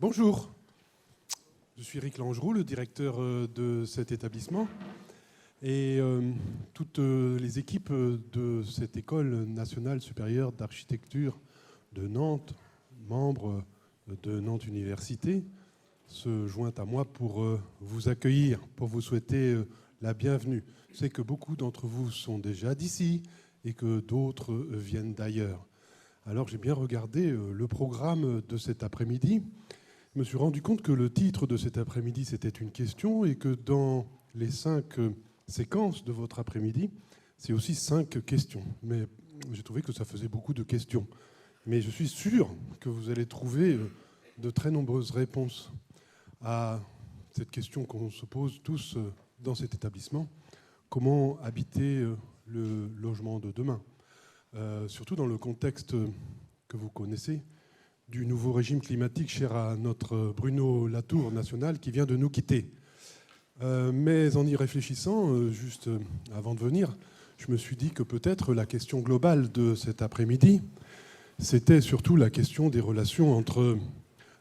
Bonjour, je suis Eric Langeroux, le directeur de cet établissement. Et toutes les équipes de cette École nationale supérieure d'architecture de Nantes, membres de Nantes Université, se joignent à moi pour vous accueillir, pour vous souhaiter la bienvenue. Je sais que beaucoup d'entre vous sont déjà d'ici et que d'autres viennent d'ailleurs. Alors j'ai bien regardé le programme de cet après-midi. Je me suis rendu compte que le titre de cet après-midi, c'était une question et que dans les 5 séquences de votre après-midi, c'est aussi 5 questions. Mais j'ai trouvé que ça faisait beaucoup de questions. Mais je suis sûr que vous allez trouver de très nombreuses réponses à cette question qu'on se pose tous dans cet établissement. Comment habiter le logement de demain ? Surtout dans le contexte que vous connaissez, du nouveau régime climatique cher à notre Bruno Latour national qui vient de nous quitter. Mais en y réfléchissant, juste avant de venir, je me suis dit que peut-être la question globale de cet après-midi, c'était surtout la question des relations entre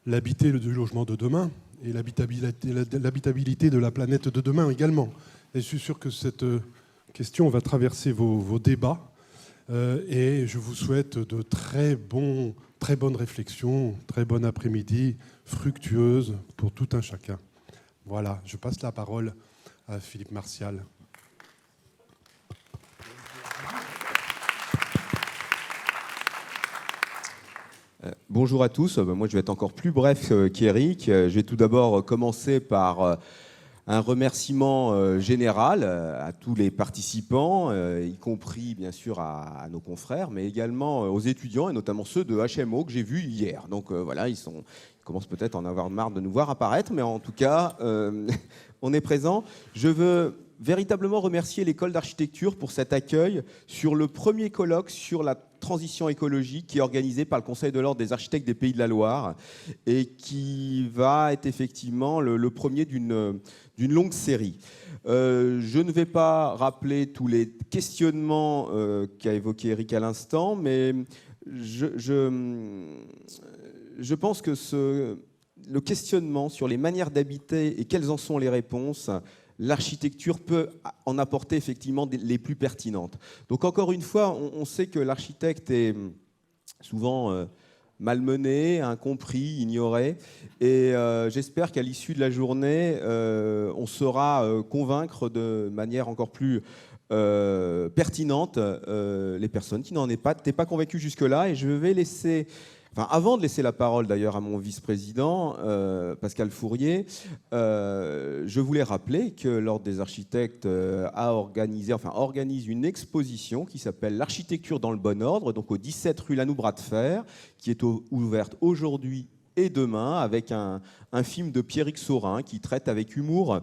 l'habiter du logement de demain et l'habitabilité de la planète de demain également. Et je suis sûr que cette question va traverser vos débats. Et je vous souhaite de très bonnes réflexions, très bon après-midi, fructueuse pour tout un chacun. Voilà, je passe la parole à Philippe Martial. Bonjour à tous. Moi, je vais être encore plus bref qu'Éric. Je vais tout d'abord commencer par un remerciement général à tous les participants, y compris bien sûr à nos confrères, mais également aux étudiants, et notamment ceux de HMO que j'ai vus hier. Donc voilà, ils commencent peut-être à en avoir marre de nous voir apparaître, mais en tout cas, on est présents. Je veux véritablement remercier l'école d'architecture pour cet accueil sur le premier colloque sur la transition écologique qui est organisé par le Conseil de l'Ordre des architectes des Pays de la Loire et qui va être effectivement le premier d'une longue série. Je ne vais pas rappeler tous les questionnements qu'a évoqué Eric à l'instant, mais je pense que le questionnement sur les manières d'habiter et quelles en sont les réponses, l'architecture peut en apporter effectivement les plus pertinentes. Donc encore une fois, on sait que l'architecte est souvent malmené, incompris, ignoré. Et j'espère qu'à l'issue de la journée, on saura convaincre de manière encore plus pertinente les personnes qui n'en étaient pas convaincues jusque-là. Et je vais laisser... avant de laisser la parole d'ailleurs à mon vice-président, Pascal Fourier, je voulais rappeler que l'Ordre des architectes organise une exposition qui s'appelle L'architecture dans le bon ordre, donc au 17 rue Lanoux-Bras de Fer, qui est ouverte aujourd'hui et demain, avec un film de Pierrick Saurin qui traite avec humour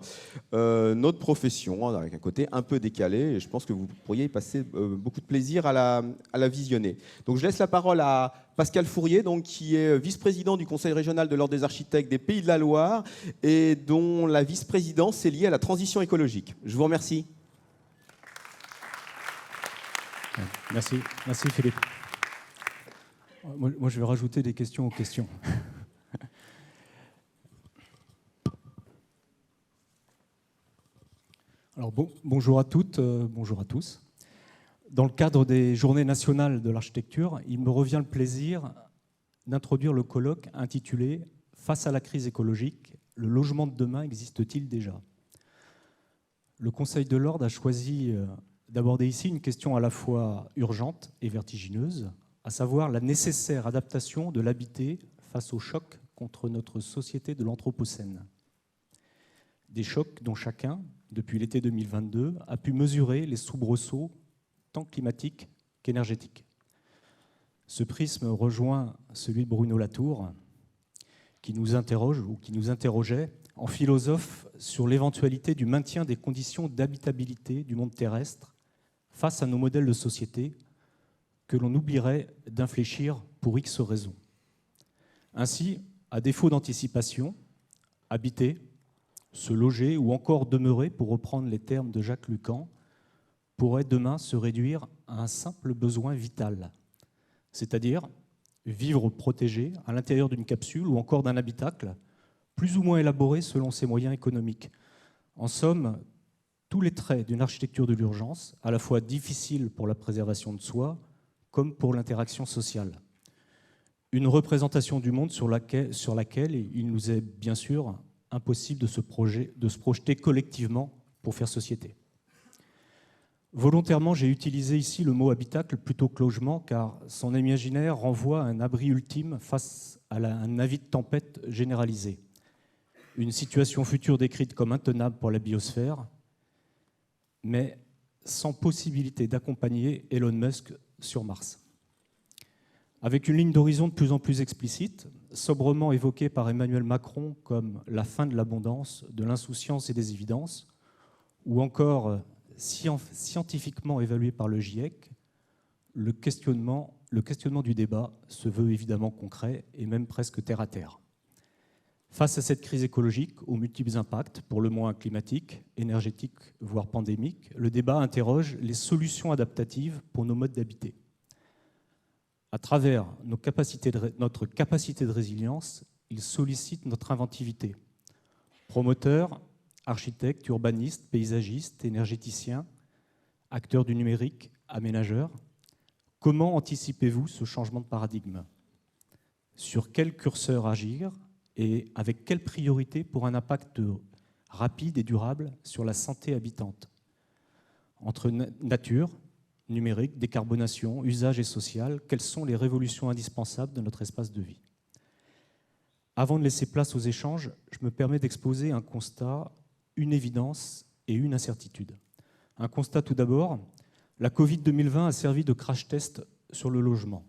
notre profession, avec un côté un peu décalé. Et je pense que vous pourriez y passer beaucoup de plaisir à la visionner. Donc je laisse la parole à Pascal Fourier, donc, qui est vice-président du Conseil régional de l'Ordre des architectes des Pays de la Loire et dont la vice-présidence est liée à la transition écologique. Je vous remercie. Merci Philippe. Moi, je vais rajouter des questions aux questions. Alors, bonjour à toutes, bonjour à tous. Dans le cadre des Journées nationales de l'architecture, il me revient le plaisir d'introduire le colloque intitulé « Face à la crise écologique, le logement de demain existe-t-il déjà ?» Le Conseil de l'Ordre a choisi d'aborder ici une question à la fois urgente et vertigineuse, à savoir la nécessaire adaptation de l'habité face aux chocs contre notre société de l'Anthropocène. Des chocs dont chacun, depuis l'été 2022, a pu mesurer les soubresauts tant climatiques qu'énergétiques. Ce prisme rejoint celui de Bruno Latour, qui nous interroge ou qui nous interrogeait en philosophe sur l'éventualité du maintien des conditions d'habitabilité du monde terrestre face à nos modèles de société que l'on oublierait d'infléchir pour X raisons. Ainsi, à défaut d'anticipation, habiter, se loger ou encore demeurer, pour reprendre les termes de Jacques Lucan, pourrait demain se réduire à un simple besoin vital, c'est-à-dire vivre protégé à l'intérieur d'une capsule ou encore d'un habitacle, plus ou moins élaboré selon ses moyens économiques. En somme, tous les traits d'une architecture de l'urgence, à la fois difficile pour la préservation de soi, comme pour l'interaction sociale. Une représentation du monde sur laquelle il nous est bien sûr impossible de se projeter collectivement pour faire société. Volontairement, j'ai utilisé ici le mot habitacle plutôt que logement, car son imaginaire renvoie à un abri ultime face à un avis de tempête généralisé. Une situation future décrite comme intenable pour la biosphère, mais sans possibilité d'accompagner Elon Musk sur Mars. Avec une ligne d'horizon de plus en plus explicite, sobrement évoquée par Emmanuel Macron comme la fin de l'abondance, de l'insouciance et des évidences, ou encore scientifiquement évaluée par le GIEC, le questionnement du débat se veut évidemment concret et même presque terre à terre. Face à cette crise écologique, aux multiples impacts, pour le moins climatiques, énergétiques, voire pandémiques, le débat interroge les solutions adaptatives pour nos modes d'habiter. À travers notre capacité de résilience, il sollicite notre inventivité. Promoteurs, architectes, urbanistes, paysagistes, énergéticiens, acteurs du numérique, aménageurs, comment anticipez-vous ce changement de paradigme? Sur quel curseur agir et avec quelle priorité pour un impact rapide et durable sur la santé habitante? Entre nature, numérique, décarbonation, usage et social, quelles sont les révolutions indispensables de notre espace de vie? Avant de laisser place aux échanges, je me permets d'exposer un constat, une évidence et une incertitude. Un constat tout d'abord, la Covid 2020 a servi de crash test sur le logement.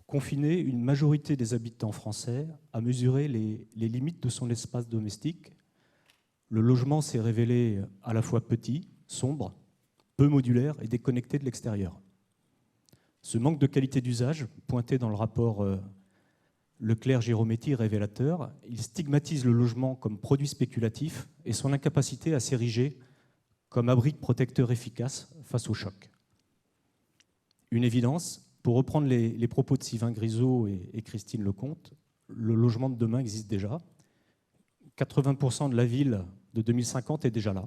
Confiné, une majorité des habitants français a mesuré les limites de son espace domestique. Le logement s'est révélé à la fois petit, sombre, peu modulaire et déconnecté de l'extérieur. Ce manque de qualité d'usage, pointé dans le rapport Leclerc-Girometti révélateur, il stigmatise le logement comme produit spéculatif et son incapacité à s'ériger comme abri protecteur efficace face au choc. Une évidence, pour reprendre les propos de Sylvain Grisot et Christine Lecomte, le logement de demain existe déjà. 80% de la ville de 2050 est déjà là.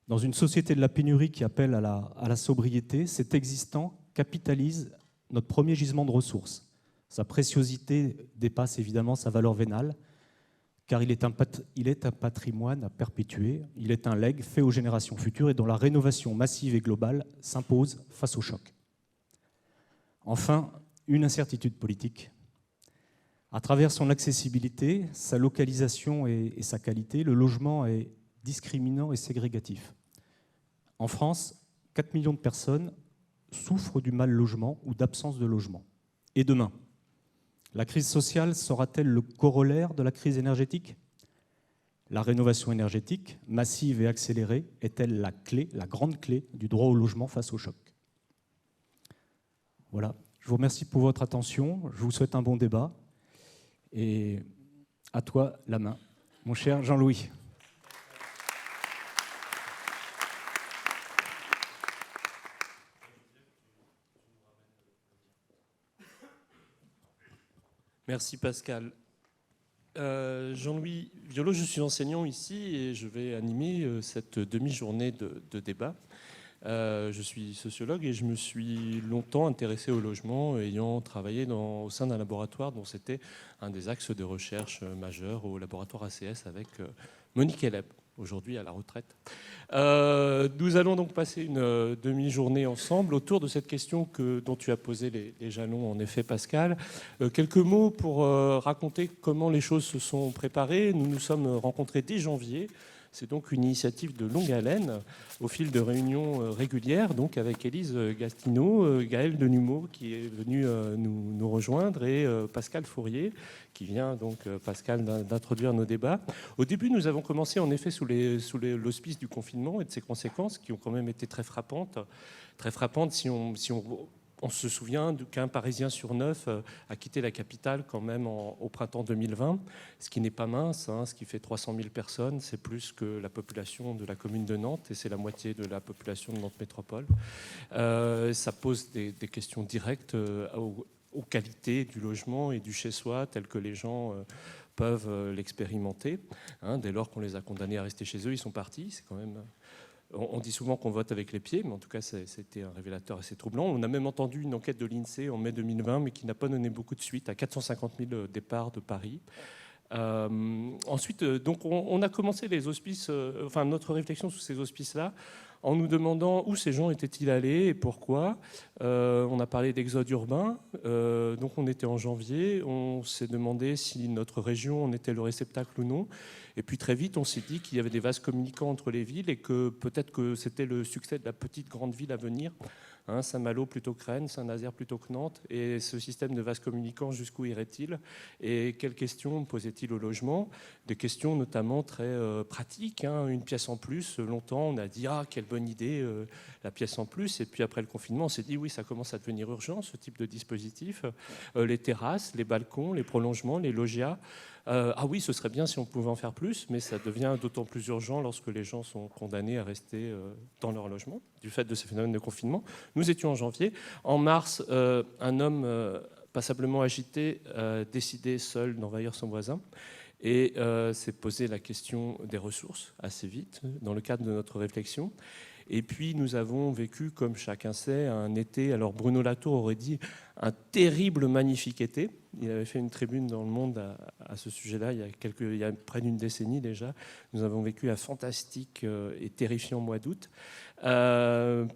Dans une société de la pénurie qui appelle à la sobriété, cet existant capitalise notre premier gisement de ressources. Sa préciosité dépasse évidemment sa valeur vénale, car il est un patrimoine à perpétuer, il est un legs fait aux générations futures et dont la rénovation massive et globale s'impose face au choc. Enfin, une incertitude politique. À travers son accessibilité, sa localisation et sa qualité, le logement est discriminant et ségrégatif. En France, 4 millions de personnes souffrent du mal logement ou d'absence de logement. Et demain, la crise sociale sera-t-elle le corollaire de la crise énergétique? La rénovation énergétique, massive et accélérée, est-elle la clé, la grande clé du droit au logement face au choc? Voilà, je vous remercie pour votre attention, je vous souhaite un bon débat, et à toi la main, mon cher Jean-Louis. Merci Pascal. Jean-Louis Violo, je suis enseignant ici et je vais animer cette demi-journée de débat. Je suis sociologue et je me suis longtemps intéressé au logement, ayant travaillé au sein d'un laboratoire dont c'était un des axes de recherche majeurs au laboratoire ACS avec Monique Heleb, aujourd'hui à la retraite. Nous allons donc passer une demi-journée ensemble autour de cette question dont tu as posé les jalons, en effet, Pascal. Quelques mots pour raconter comment les choses se sont préparées. Nous nous sommes rencontrés dès janvier. C'est donc une initiative de longue haleine, au fil de réunions régulières, donc avec Élise Gastineau, Gaël Denumeau qui est venu nous rejoindre et Pascal Fourier qui vient donc, Pascal, d'introduire nos débats. Au début, nous avons commencé en effet sous l'auspice du confinement et de ses conséquences qui ont quand même été très frappantes. Très frappantes si on se souvient qu'un Parisien sur 9 a quitté la capitale quand même au printemps 2020, ce qui n'est pas mince, ce qui fait 300 000 personnes, c'est plus que la population de la commune de Nantes et c'est la moitié de la population de Nantes Métropole. Ça pose des questions directes aux qualités du logement et du chez-soi tel que les gens peuvent l'expérimenter. Dès lors qu'on les a condamnés à rester chez eux, ils sont partis. C'est quand même... On dit souvent qu'on vote avec les pieds, mais en tout cas, c'était un révélateur assez troublant. On a même entendu une enquête de l'INSEE en mai 2020, mais qui n'a pas donné beaucoup de suite, à 450 000 départs de Paris. Ensuite, donc, on a commencé les hospices, notre réflexion sur ces hospices-là, en nous demandant où ces gens étaient-ils allés et pourquoi. On a parlé d'exode urbain, donc on était en janvier, on s'est demandé si notre région en était le réceptacle ou non. Et puis très vite, on s'est dit qu'il y avait des vases communicants entre les villes et que peut-être que c'était le succès de la petite grande ville à venir. Saint-Malo plutôt que Rennes, Saint-Nazaire plutôt que Nantes. Et ce système de vases communicants, jusqu'où irait-il? Et quelles questions posait-il au logement? Des questions notamment très pratiques. Une pièce en plus. Longtemps, on a dit « Ah, quelle bonne idée, la pièce en plus ». Et puis après le confinement, on s'est dit « Oui, ça commence à devenir urgent, ce type de dispositif. Les terrasses, les balcons, les prolongements, les loggias. Ah oui, ce serait bien si on pouvait en faire plus, mais ça devient d'autant plus urgent lorsque les gens sont condamnés à rester dans leur logement, du fait de ces phénomènes de confinement. Nous étions en janvier. En mars, un homme passablement agité a décidé seul d'envahir son voisin et s'est posé la question des ressources assez vite, dans le cadre de notre réflexion. Et puis nous avons vécu, comme chacun sait, un été. Alors Bruno Latour aurait dit un terrible, magnifique été. Il avait fait une tribune dans Le Monde à ce sujet-là il y a près d'une décennie déjà. Nous avons vécu un fantastique et terrifiant mois d'août,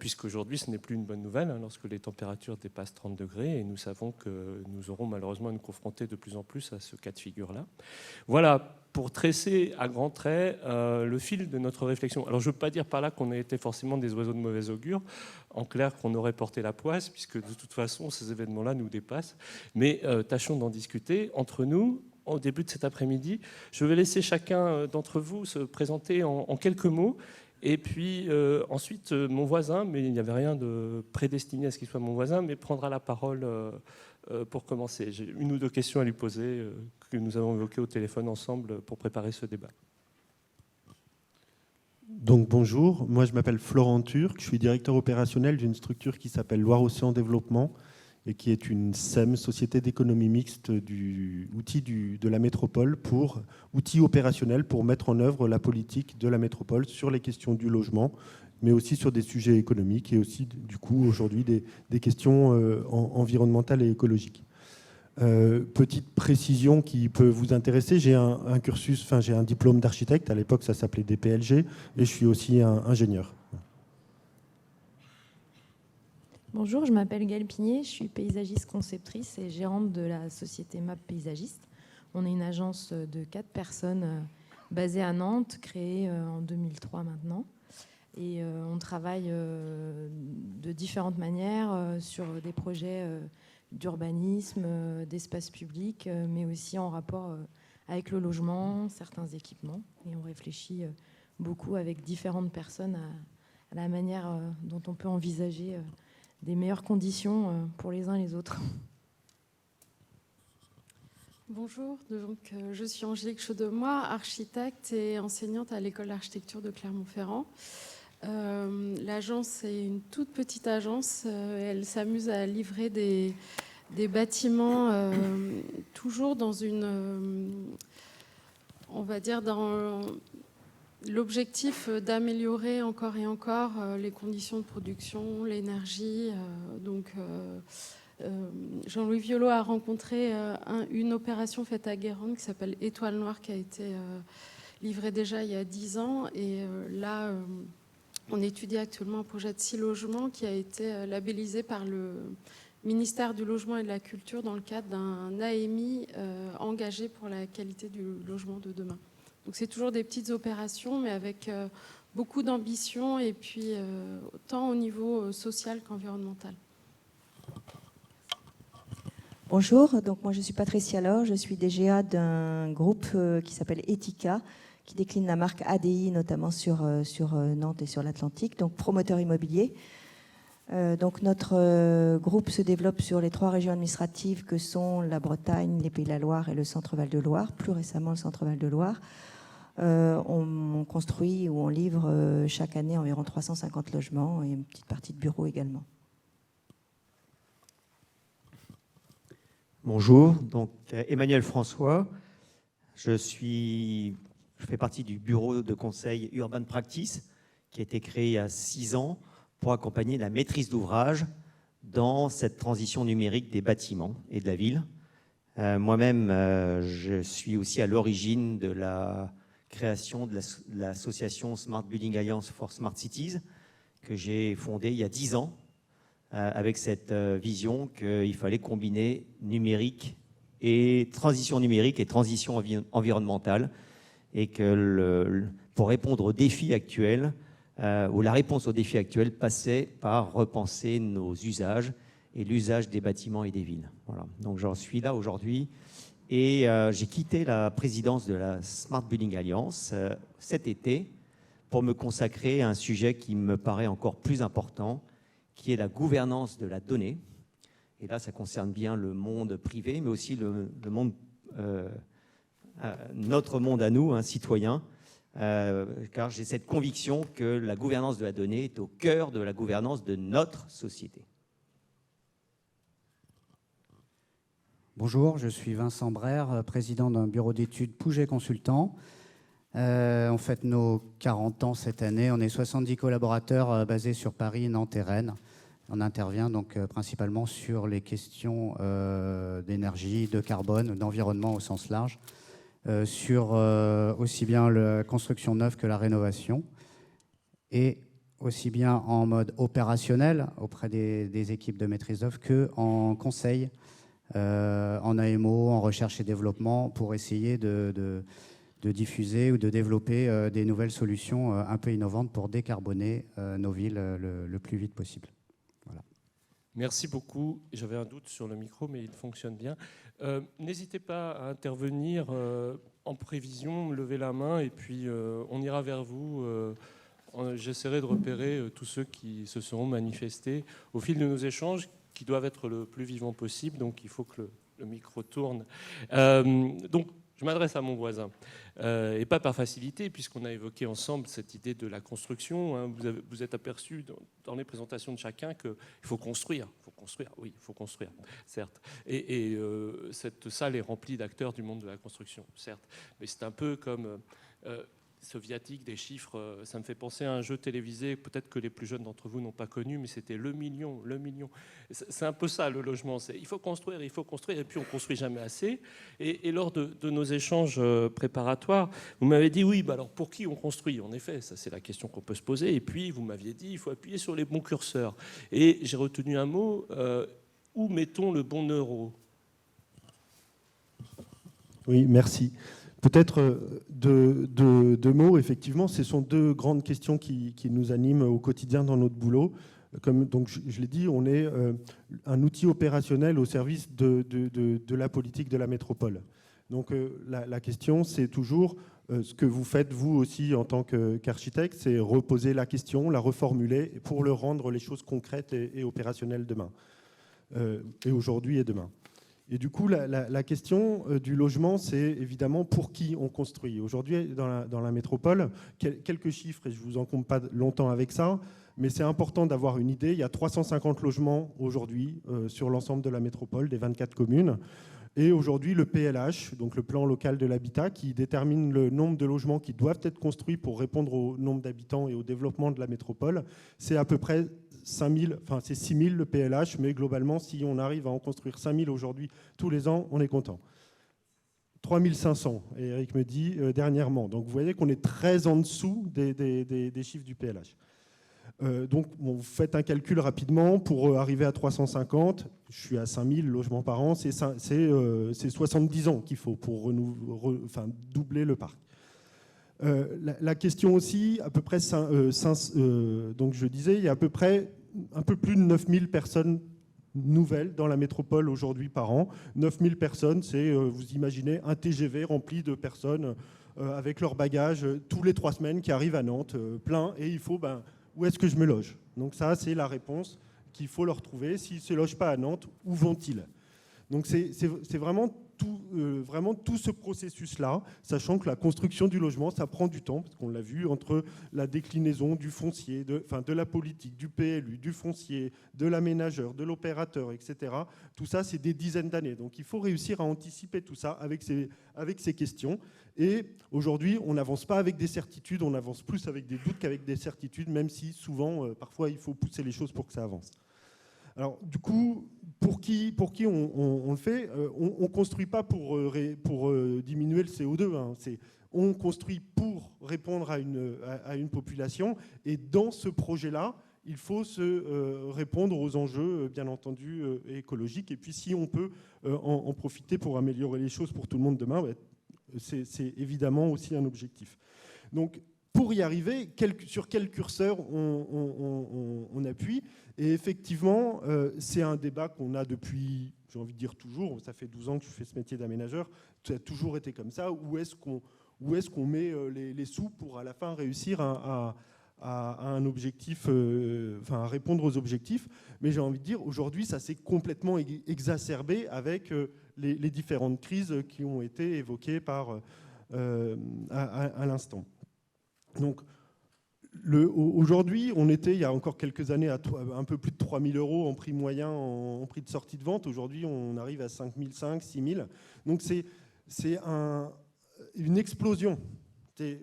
puisqu'aujourd'hui ce n'est plus une bonne nouvelle lorsque les températures dépassent 30 degrés, et nous savons que nous aurons malheureusement à nous confronter de plus en plus à ce cas de figure-là. Voilà, pour tresser à grands traits le fil de notre réflexion. Alors je ne veux pas dire par là qu'on a été forcément des oiseaux de mauvais augure, en clair qu'on aurait porté la poisse, puisque de toute façon ces événements-là nous dépassent, mais tâchons d'en discuter entre nous. Au début de cet après-midi, je vais laisser chacun d'entre vous se présenter en quelques mots, et puis ensuite mon voisin, mais il n'y avait rien de prédestiné à ce qu'il soit mon voisin, mais prendra la parole pour commencer. J'ai une ou deux questions à lui poser que nous avons évoquées au téléphone ensemble pour préparer ce débat. Donc bonjour, moi je m'appelle Florent Turc, je suis directeur opérationnel d'une structure qui s'appelle Loire-Océan Développement et qui est une SEM, Société d'économie mixte, de la métropole, outil opérationnel pour mettre en œuvre la politique de la métropole sur les questions du logement, mais aussi sur des sujets économiques et aussi du coup aujourd'hui des questions environnementales et écologiques. Petite précision qui peut vous intéresser, j'ai j'ai un diplôme d'architecte, à l'époque ça s'appelait DPLG, et je suis aussi un ingénieur. Bonjour, je m'appelle Gaëlle Pigné, je suis paysagiste conceptrice et gérante de la société MAP Paysagiste. On est une agence de 4 personnes basée à Nantes, créée en 2003 maintenant. Et on travaille de différentes manières sur des projets d'urbanisme, d'espace public, mais aussi en rapport avec le logement, certains équipements. Et on réfléchit beaucoup avec différentes personnes à la manière dont on peut envisager des meilleures conditions pour les uns et les autres. Bonjour, donc, je suis Angélique Chaudemois, architecte et enseignante à l'école d'architecture de Clermont-Ferrand. L'agence est une toute petite agence. Elle s'amuse à livrer des bâtiments toujours dans on va dire dans l'objectif d'améliorer encore et encore les conditions de production, l'énergie. Jean-Louis Violot a rencontré une opération faite à Guérande qui s'appelle Étoile Noire, qui a été livrée déjà il y a 10 ans. Et là, on étudie actuellement un projet de 6 logements qui a été labellisé par le ministère du Logement et de la Culture dans le cadre d'un AMI engagé pour la qualité du logement de demain. Donc c'est toujours des petites opérations, mais avec beaucoup d'ambition et puis tant au niveau social qu'environnemental. Bonjour, donc moi je suis Patricia Laure, je suis DGA d'un groupe qui s'appelle Etika, qui décline la marque ADI notamment sur Nantes et sur l'Atlantique, donc promoteur immobilier. Donc notre groupe se développe sur les 3 régions administratives que sont la Bretagne, les Pays de la Loire et le Centre-Val de Loire, plus récemment le Centre-Val de Loire. On construit ou on livre chaque année environ 350 logements et une petite partie de bureaux également. Bonjour, donc Emmanuel François. Je fais partie du bureau de conseil Urban Practice qui a été créé il y a 6 ans pour accompagner la maîtrise d'ouvrage dans cette transition numérique des bâtiments et de la ville. Moi-même, je suis aussi à l'origine de la création de l'association Smart Building Alliance for Smart Cities que j'ai fondée il y a 10 ans avec cette vision qu'il fallait combiner transition numérique et transition environnementale et que pour répondre aux défis actuels, où la réponse aux défis actuels passait par repenser nos usages et l'usage des bâtiments et des villes. Voilà. Donc j'en suis là aujourd'hui et j'ai quitté la présidence de la Smart Building Alliance cet été pour me consacrer à un sujet qui me paraît encore plus important, qui est la gouvernance de la donnée. Et là, ça concerne bien le monde privé, mais aussi le monde, notre monde à nous, citoyens, car j'ai cette conviction que la gouvernance de la donnée est au cœur de la gouvernance de notre société. Bonjour, je suis Vincent Brère, président d'un bureau d'études Pouget Consultant. On fête nos 40 ans cette année. On est 70 collaborateurs basés sur Paris, Nantes et Rennes. On intervient donc principalement sur les questions d'énergie, de carbone, d'environnement au sens large, sur aussi bien la construction neuve que la rénovation, et aussi bien en mode opérationnel auprès des équipes de maîtrise d'œuvre qu'en conseil, en AMO, en recherche et développement, pour essayer de diffuser ou de développer des nouvelles solutions un peu innovantes pour décarboner nos villes le plus vite possible. Voilà. Merci beaucoup. J'avais un doute sur le micro, mais il fonctionne bien. N'hésitez pas à intervenir en prévision, levez la main et puis on ira vers vous. J'essaierai de repérer tous ceux qui se seront manifestés au fil de nos échanges, qui doivent être le plus vivants possible, donc il faut que le micro tourne. Donc, je m'adresse à mon voisin, et pas par facilité, puisqu'on a évoqué ensemble cette idée de la construction. Vous êtes aperçu dans les présentations de chacun qu'il faut construire. Oui, il faut construire, certes. Et cette salle est remplie d'acteurs du monde de la construction, certes. Mais c'est un peu comme... soviétique, des chiffres, ça me fait penser à un jeu télévisé, peut-être que les plus jeunes d'entre vous n'ont pas connu, mais c'était le million. C'est un peu ça le logement, il faut construire, et puis on construit jamais assez. Et lors de nos échanges préparatoires, vous m'avez dit, oui, alors pour qui on construit? En effet, ça c'est la question qu'on peut se poser, et puis vous m'aviez dit, il faut appuyer sur les bons curseurs. Et j'ai retenu un mot, où mettons le bon euro? Oui, merci. Peut-être deux mots, effectivement, ce sont deux grandes questions qui nous animent au quotidien dans notre boulot. Comme donc, je l'ai dit, on est un outil opérationnel au service de la politique de la métropole. Donc la question, c'est toujours ce que vous faites, vous aussi, en tant qu'architecte, c'est reposer la question, la reformuler pour le rendre les choses concrètes et opérationnelles demain, et aujourd'hui et demain. Et du coup, la question du logement, c'est évidemment pour qui on construit. Aujourd'hui, dans la métropole, quelques chiffres, et je ne vous encombre pas longtemps avec ça, mais c'est important d'avoir une idée. Il y a 350 logements aujourd'hui sur l'ensemble de la métropole, des 24 communes. Et aujourd'hui, le PLH, donc le plan local de l'habitat, qui détermine le nombre de logements qui doivent être construits pour répondre au nombre d'habitants et au développement de la métropole, c'est à peu près 5000, enfin c'est 6000 le PLH, mais globalement, si on arrive à en construire 5000 aujourd'hui, tous les ans, on est content. 3500, et Eric me dit dernièrement. Donc vous voyez qu'on est très en dessous des chiffres du PLH. Donc vous faites un calcul rapidement pour arriver à 350. Je suis à 5000 logements par an, c'est 70 ans qu'il faut pour doubler le parc. La question aussi, à peu près, donc je disais, il y a à peu près un peu plus de 9000 personnes nouvelles dans la métropole aujourd'hui par an. 9000 personnes, c'est, vous imaginez, un TGV rempli de personnes avec leurs bagages tous les 3 semaines qui arrivent à Nantes, plein, et il faut, où est-ce que je me loge? Donc ça, c'est la réponse qu'il faut leur trouver. S'ils ne se logent pas à Nantes, où vont-ils? Donc c'est vraiment vraiment tout ce processus-là, sachant que la construction du logement, ça prend du temps, parce qu'on l'a vu, entre la déclinaison du foncier, de la politique, du PLU, du foncier, de l'aménageur, de l'opérateur, etc. Tout ça, c'est des dizaines d'années. Donc il faut réussir à anticiper tout ça avec ces questions. Et aujourd'hui, on n'avance pas avec des certitudes, on avance plus avec des doutes qu'avec des certitudes, même si souvent, parfois, il faut pousser les choses pour que ça avance. Alors, du coup, pour qui on le fait? On ne construit pas pour diminuer le CO2. Hein. On construit pour répondre à une population. Et dans ce projet-là, il faut répondre aux enjeux, bien entendu, écologiques. Et puis, si on peut en profiter pour améliorer les choses pour tout le monde demain, c'est évidemment aussi un objectif. Donc, pour y arriver, sur quel curseur on appuie? Et effectivement, c'est un débat qu'on a depuis, j'ai envie de dire toujours, ça fait 12 ans que je fais ce métier d'aménageur, ça a toujours été comme ça. Où est-ce qu'on met les sous pour à la fin réussir à un objectif, à répondre aux objectifs? Mais j'ai envie de dire, aujourd'hui, ça s'est complètement exacerbé avec les différentes crises qui ont été évoquées à l'instant. Donc, aujourd'hui, on était, il y a encore quelques années, à un peu plus de 3 000 € en prix moyen, en prix de sortie de vente. Aujourd'hui, on arrive à 5 500, 6 000. Donc, c'est une explosion.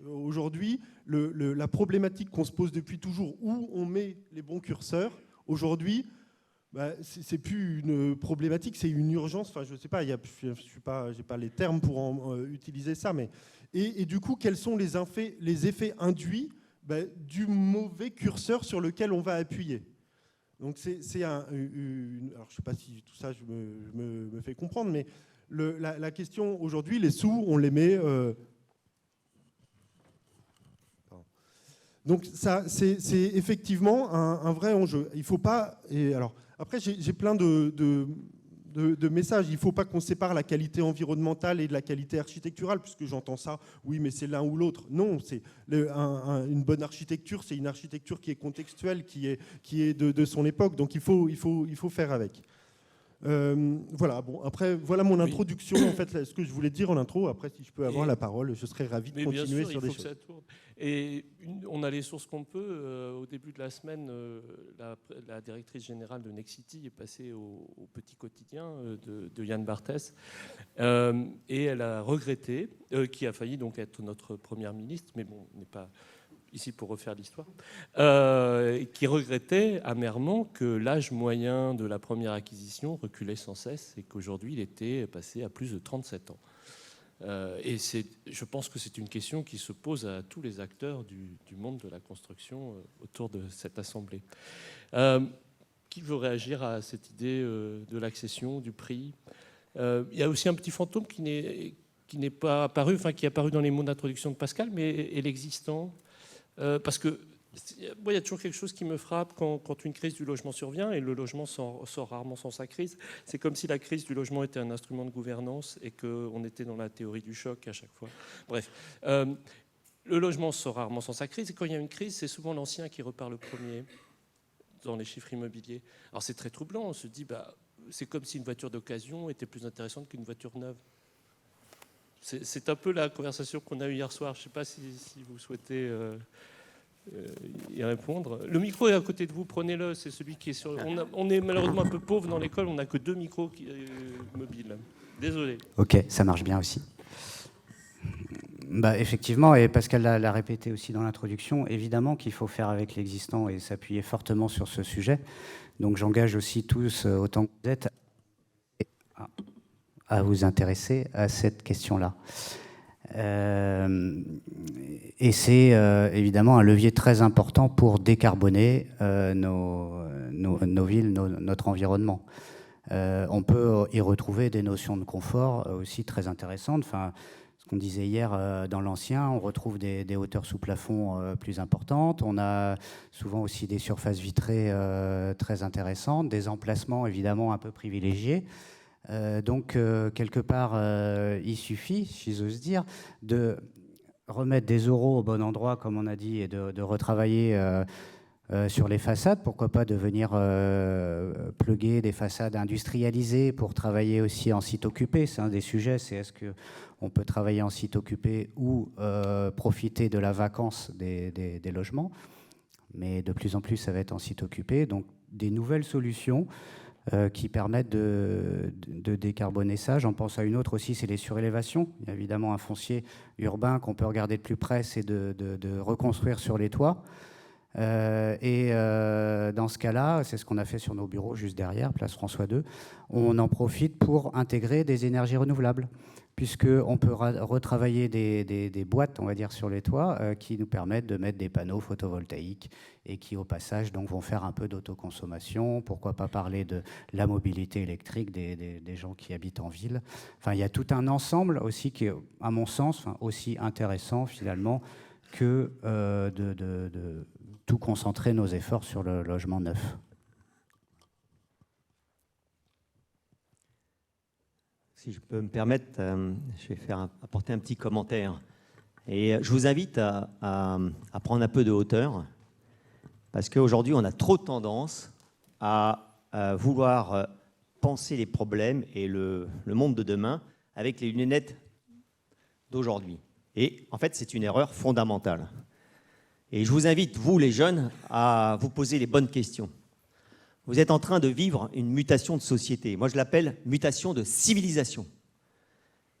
Aujourd'hui, la problématique qu'on se pose depuis toujours, où on met les bons curseurs, aujourd'hui, c'est plus une problématique, c'est une urgence. Enfin, je ne sais pas, j'ai pas les termes pour utiliser ça, mais et du coup, quels sont les effets induits du mauvais curseur sur lequel on va appuyer? Donc alors je ne sais pas si tout ça je me fais comprendre, mais la question aujourd'hui, les sous, on les met. Donc ça, c'est effectivement un vrai enjeu. Il faut pas. Et alors après, j'ai plein de messages. Il ne faut pas qu'on sépare la qualité environnementale et de la qualité architecturale, puisque j'entends ça, oui, mais c'est l'un ou l'autre. Non, c'est une bonne architecture, c'est une architecture qui est contextuelle, qui est de son époque. Donc il faut faire avec. Voilà, bon, après, voilà mon introduction, en fait, ce que je voulais dire en intro. Après, si je peux avoir la parole, je serais ravi de continuer sur des choses. Que ça tourne. Et on a les sources qu'on peut. Au début de la semaine, la directrice générale de Nexity est passée au petit quotidien de Yann Barthès. Et elle a regretté, qui a failli donc être notre première ministre, mais bon, on n'est pas ici pour refaire l'histoire, qui regrettait amèrement que l'âge moyen de la première acquisition reculait sans cesse et qu'aujourd'hui il était passé à plus de 37 ans. Et je pense que c'est une question qui se pose à tous les acteurs du monde de la construction autour de cette assemblée. Qui veut réagir à cette idée de l'accession, du prix? Il y a aussi un petit fantôme qui n'est pas apparu, enfin qui est apparu dans les mots d'introduction de Pascal, mais est l'existant. Parce que moi, il y a toujours quelque chose qui me frappe quand une crise du logement survient, et le logement sort rarement sans sa crise. C'est comme si la crise du logement était un instrument de gouvernance et qu'on était dans la théorie du choc à chaque fois. Bref, le logement sort rarement sans sa crise, et quand il y a une crise, c'est souvent l'ancien qui repart le premier dans les chiffres immobiliers. Alors c'est très troublant, on se dit, c'est comme si une voiture d'occasion était plus intéressante qu'une voiture neuve. C'est un peu la conversation qu'on a eue hier soir. Je ne sais pas si vous souhaitez y répondre. Le micro est à côté de vous, prenez-le. C'est celui qui est sur. On est malheureusement un peu pauvre dans l'école. On n'a que 2 micros mobiles. Désolé. Ok, ça marche bien aussi. Effectivement, et Pascal l'a répété aussi dans l'introduction, évidemment qu'il faut faire avec l'existant et s'appuyer fortement sur ce sujet. Donc j'engage aussi tous, autant que vous êtes, à vous intéresser à cette question-là. Et c'est évidemment un levier très important pour décarboner nos villes, notre environnement. On peut y retrouver des notions de confort aussi très intéressantes. Enfin, ce qu'on disait hier dans l'ancien, on retrouve des hauteurs sous plafond plus importantes. On a souvent aussi des surfaces vitrées très intéressantes, des emplacements évidemment un peu privilégiés. Donc, quelque part, il suffit, si j'ose dire, de remettre des euros au bon endroit, comme on a dit, et de retravailler sur les façades, pourquoi pas devenir pluguer des façades industrialisées pour travailler aussi en site occupé. C'est un des sujets, c'est est-ce qu'on peut travailler en site occupé ou profiter de la vacance des logements. Mais de plus en plus, ça va être en site occupé. Donc des nouvelles solutions qui permettent de décarboner ça. J'en pense à une autre aussi, c'est les surélévations. Il y a évidemment un foncier urbain qu'on peut regarder de plus près, c'est de reconstruire sur les toits. Dans ce cas-là, c'est ce qu'on a fait sur nos bureaux juste derrière, place François II, on en profite pour intégrer des énergies renouvelables, puisqu'on peut retravailler des boîtes, on va dire, sur les toits qui nous permettent de mettre des panneaux photovoltaïques et qui, au passage, donc, vont faire un peu d'autoconsommation. Pourquoi pas parler de la mobilité électrique des gens qui habitent en ville. Enfin, il y a tout un ensemble aussi qui est, à mon sens, aussi intéressant, finalement, que de tout concentrer nos efforts sur le logement neuf. Si je peux me permettre, je vais apporter un petit commentaire. Et je vous invite à prendre un peu de hauteur, parce qu'aujourd'hui, on a trop tendance à vouloir penser les problèmes et le monde de demain avec les lunettes d'aujourd'hui. Et en fait, c'est une erreur fondamentale. Et je vous invite, vous les jeunes, à vous poser les bonnes questions. Vous êtes en train de vivre une mutation de société. Moi, je l'appelle mutation de civilisation.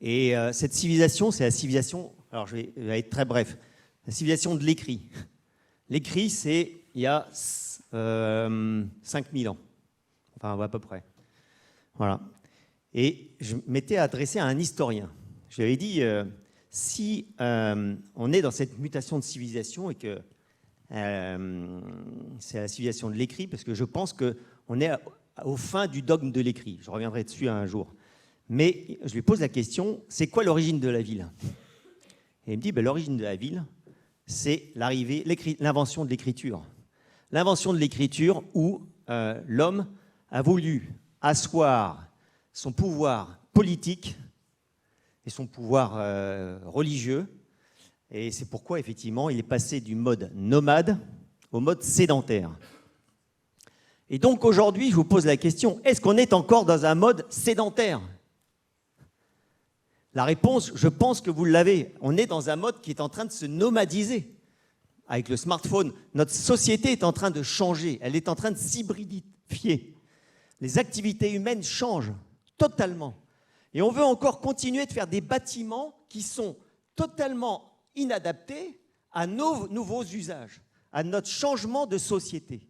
Et cette civilisation, c'est la civilisation, alors je vais être très bref, la civilisation de l'écrit. L'écrit, c'est il y a 5000 ans, enfin à peu près. Voilà. Et je m'étais adressé à un historien. Je lui avais dit, si on est dans cette mutation de civilisation et que c'est la civilisation de l'écrit, parce que je pense qu'on est au fin du dogme de l'écrit. Je reviendrai dessus un jour. Mais je lui pose la question, c'est quoi l'origine de la ville? Et il me dit, l'origine de la ville, c'est l'invention de l'écriture. L'invention de l'écriture où l'homme a voulu asseoir son pouvoir politique et son pouvoir religieux. Et c'est pourquoi, effectivement, il est passé du mode nomade au mode sédentaire. Et donc, aujourd'hui, je vous pose la question, est-ce qu'on est encore dans un mode sédentaire? La réponse, je pense que vous l'avez. On est dans un mode qui est en train de se nomadiser. Avec le smartphone, notre société est en train de changer. Elle est en train de s'hybridifier. Les activités humaines changent totalement. Et on veut encore continuer de faire des bâtiments qui sont totalement inadaptés à nos nouveaux usages, à notre changement de société.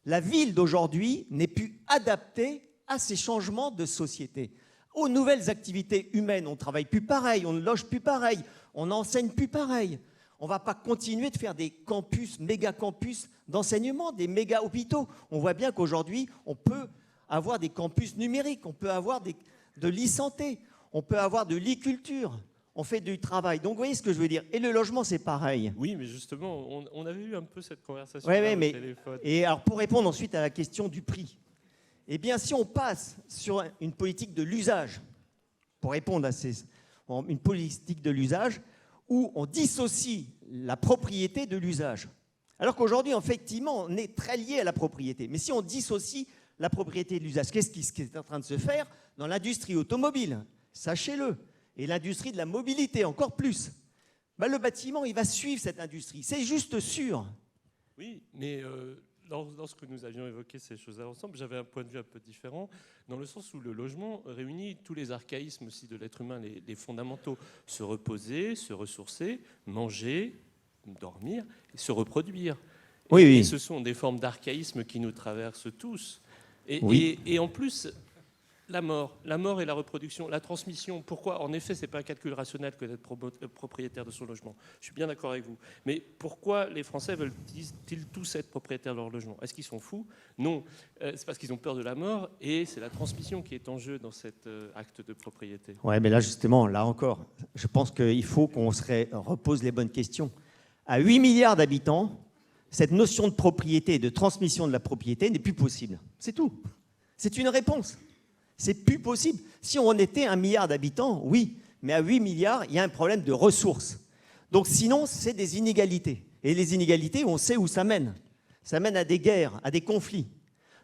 La ville d'aujourd'hui n'est plus adaptée à ces changements de société, aux nouvelles activités humaines. On ne travaille plus pareil, on ne loge plus pareil, on n'enseigne plus pareil. On ne va pas continuer de faire des campus, méga-campus d'enseignement, des méga-hôpitaux. On voit bien qu'aujourd'hui, on peut avoir des campus numériques, on peut avoir de l'e-santé, on peut avoir de l'e-culture. On fait du travail. Donc, vous voyez ce que je veux dire. Et le logement, c'est pareil. Oui, mais justement, on avait eu un peu cette conversation au téléphone. Et alors, pour répondre ensuite à la question du prix, eh bien, si on passe sur une politique de l'usage, pour répondre à une politique de l'usage, où on dissocie la propriété de l'usage. Alors qu'aujourd'hui, effectivement, on est très lié à la propriété. Mais si on dissocie la propriété de l'usage, qu'est-ce qui est en train de se faire dans l'industrie automobile? Sachez-le. Et l'industrie de la mobilité, encore plus. Le bâtiment, il va suivre cette industrie. C'est juste sûr. Oui, mais lorsque nous avions évoqué ces choses-là ensemble, j'avais un point de vue un peu différent, dans le sens où le logement réunit tous les archaïsmes aussi de l'être humain, les fondamentaux. Se reposer, se ressourcer, manger, dormir, et se reproduire. Oui, et oui. Ce sont des formes d'archaïsme qui nous traversent tous. Oui. Et en plus... La mort et la reproduction, la transmission. Pourquoi? En effet, ce n'est pas un calcul rationnel que d'être propriétaire de son logement. Je suis bien d'accord avec vous. Mais pourquoi les Français veulent-ils tous être propriétaires de leur logement? Est-ce qu'ils sont fous? Non. C'est parce qu'ils ont peur de la mort et c'est la transmission qui est en jeu dans cet acte de propriété. Oui, mais là, justement, là encore, je pense qu'il faut qu'on se repose les bonnes questions. À 8 milliards d'habitants, cette notion de propriété et de transmission de la propriété n'est plus possible. C'est tout. C'est une réponse. C'est plus possible. Si on était 1 milliard d'habitants, oui, mais à 8 milliards, il y a un problème de ressources. Donc sinon, c'est des inégalités. Et les inégalités, on sait où ça mène. ça mène à des guerres, à des conflits.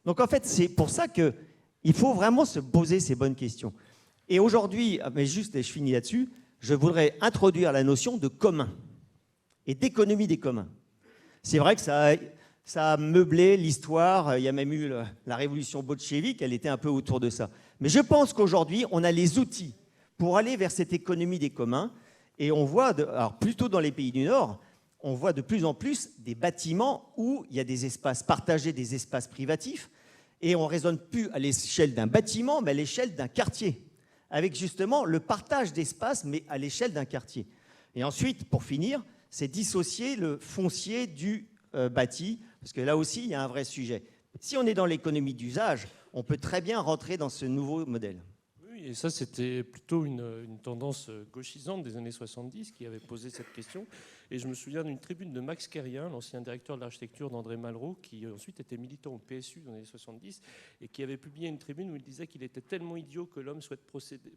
Donc en fait, c'est pour ça qu'il faut vraiment se poser ces bonnes questions. Et aujourd'hui, mais juste, et je finis là-dessus, je voudrais introduire la notion de commun et d'économie des communs. C'est vrai que ça a meublé l'histoire, il y a même eu la révolution bolchevique, elle était un peu autour de ça. Mais je pense qu'aujourd'hui, on a les outils pour aller vers cette économie des communs. Et on voit, alors plutôt dans les pays du Nord, on voit de plus en plus des bâtiments où il y a des espaces partagés, des espaces privatifs, et on ne raisonne plus à l'échelle d'un bâtiment, mais à l'échelle d'un quartier, avec justement le partage d'espace, mais à l'échelle d'un quartier. Et ensuite, pour finir, c'est dissocier le foncier du bâti, parce que là aussi, il y a un vrai sujet. Si on est dans l'économie d'usage, on peut très bien rentrer dans ce nouveau modèle. Oui, et ça, c'était plutôt une tendance gauchisante des années 70 qui avait posé cette question. Et je me souviens d'une tribune de Max Kérien, l'ancien directeur de l'architecture d'André Malraux, qui ensuite était militant au PSU dans les années 70, et qui avait publié une tribune où il disait qu'il était tellement idiot que l'homme souhaite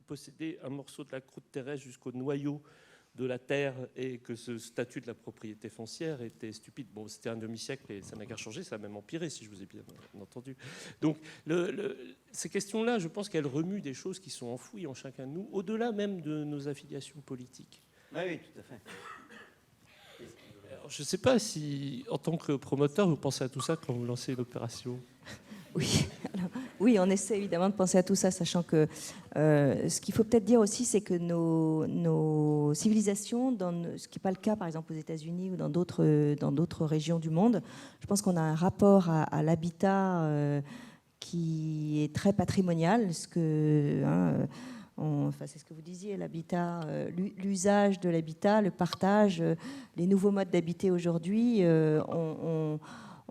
posséder un morceau de la croûte terrestre jusqu'au noyau de la terre, et que ce statut de la propriété foncière était stupide. Bon, c'était un demi-siècle et ça n'a qu'à changer, ça a même empiré, si je vous ai bien entendu. Donc, ces questions-là, je pense qu'elles remuent des choses qui sont enfouies en chacun de nous, au-delà même de nos affiliations politiques. Oui, tout à fait. Alors, je ne sais pas si, en tant que promoteur, vous pensez à tout ça quand vous lancez une opération. Oui, alors, oui, on essaie évidemment de penser à tout ça, sachant que ce qu'il faut peut-être dire aussi, c'est que nos civilisations, ce qui n'est pas le cas par exemple aux États-Unis ou dans d'autres régions du monde, je pense qu'on a un rapport à l'habitat qui est très patrimonial, c'est ce que vous disiez, l'habitat, l'usage de l'habitat, le partage, les nouveaux modes d'habiter aujourd'hui,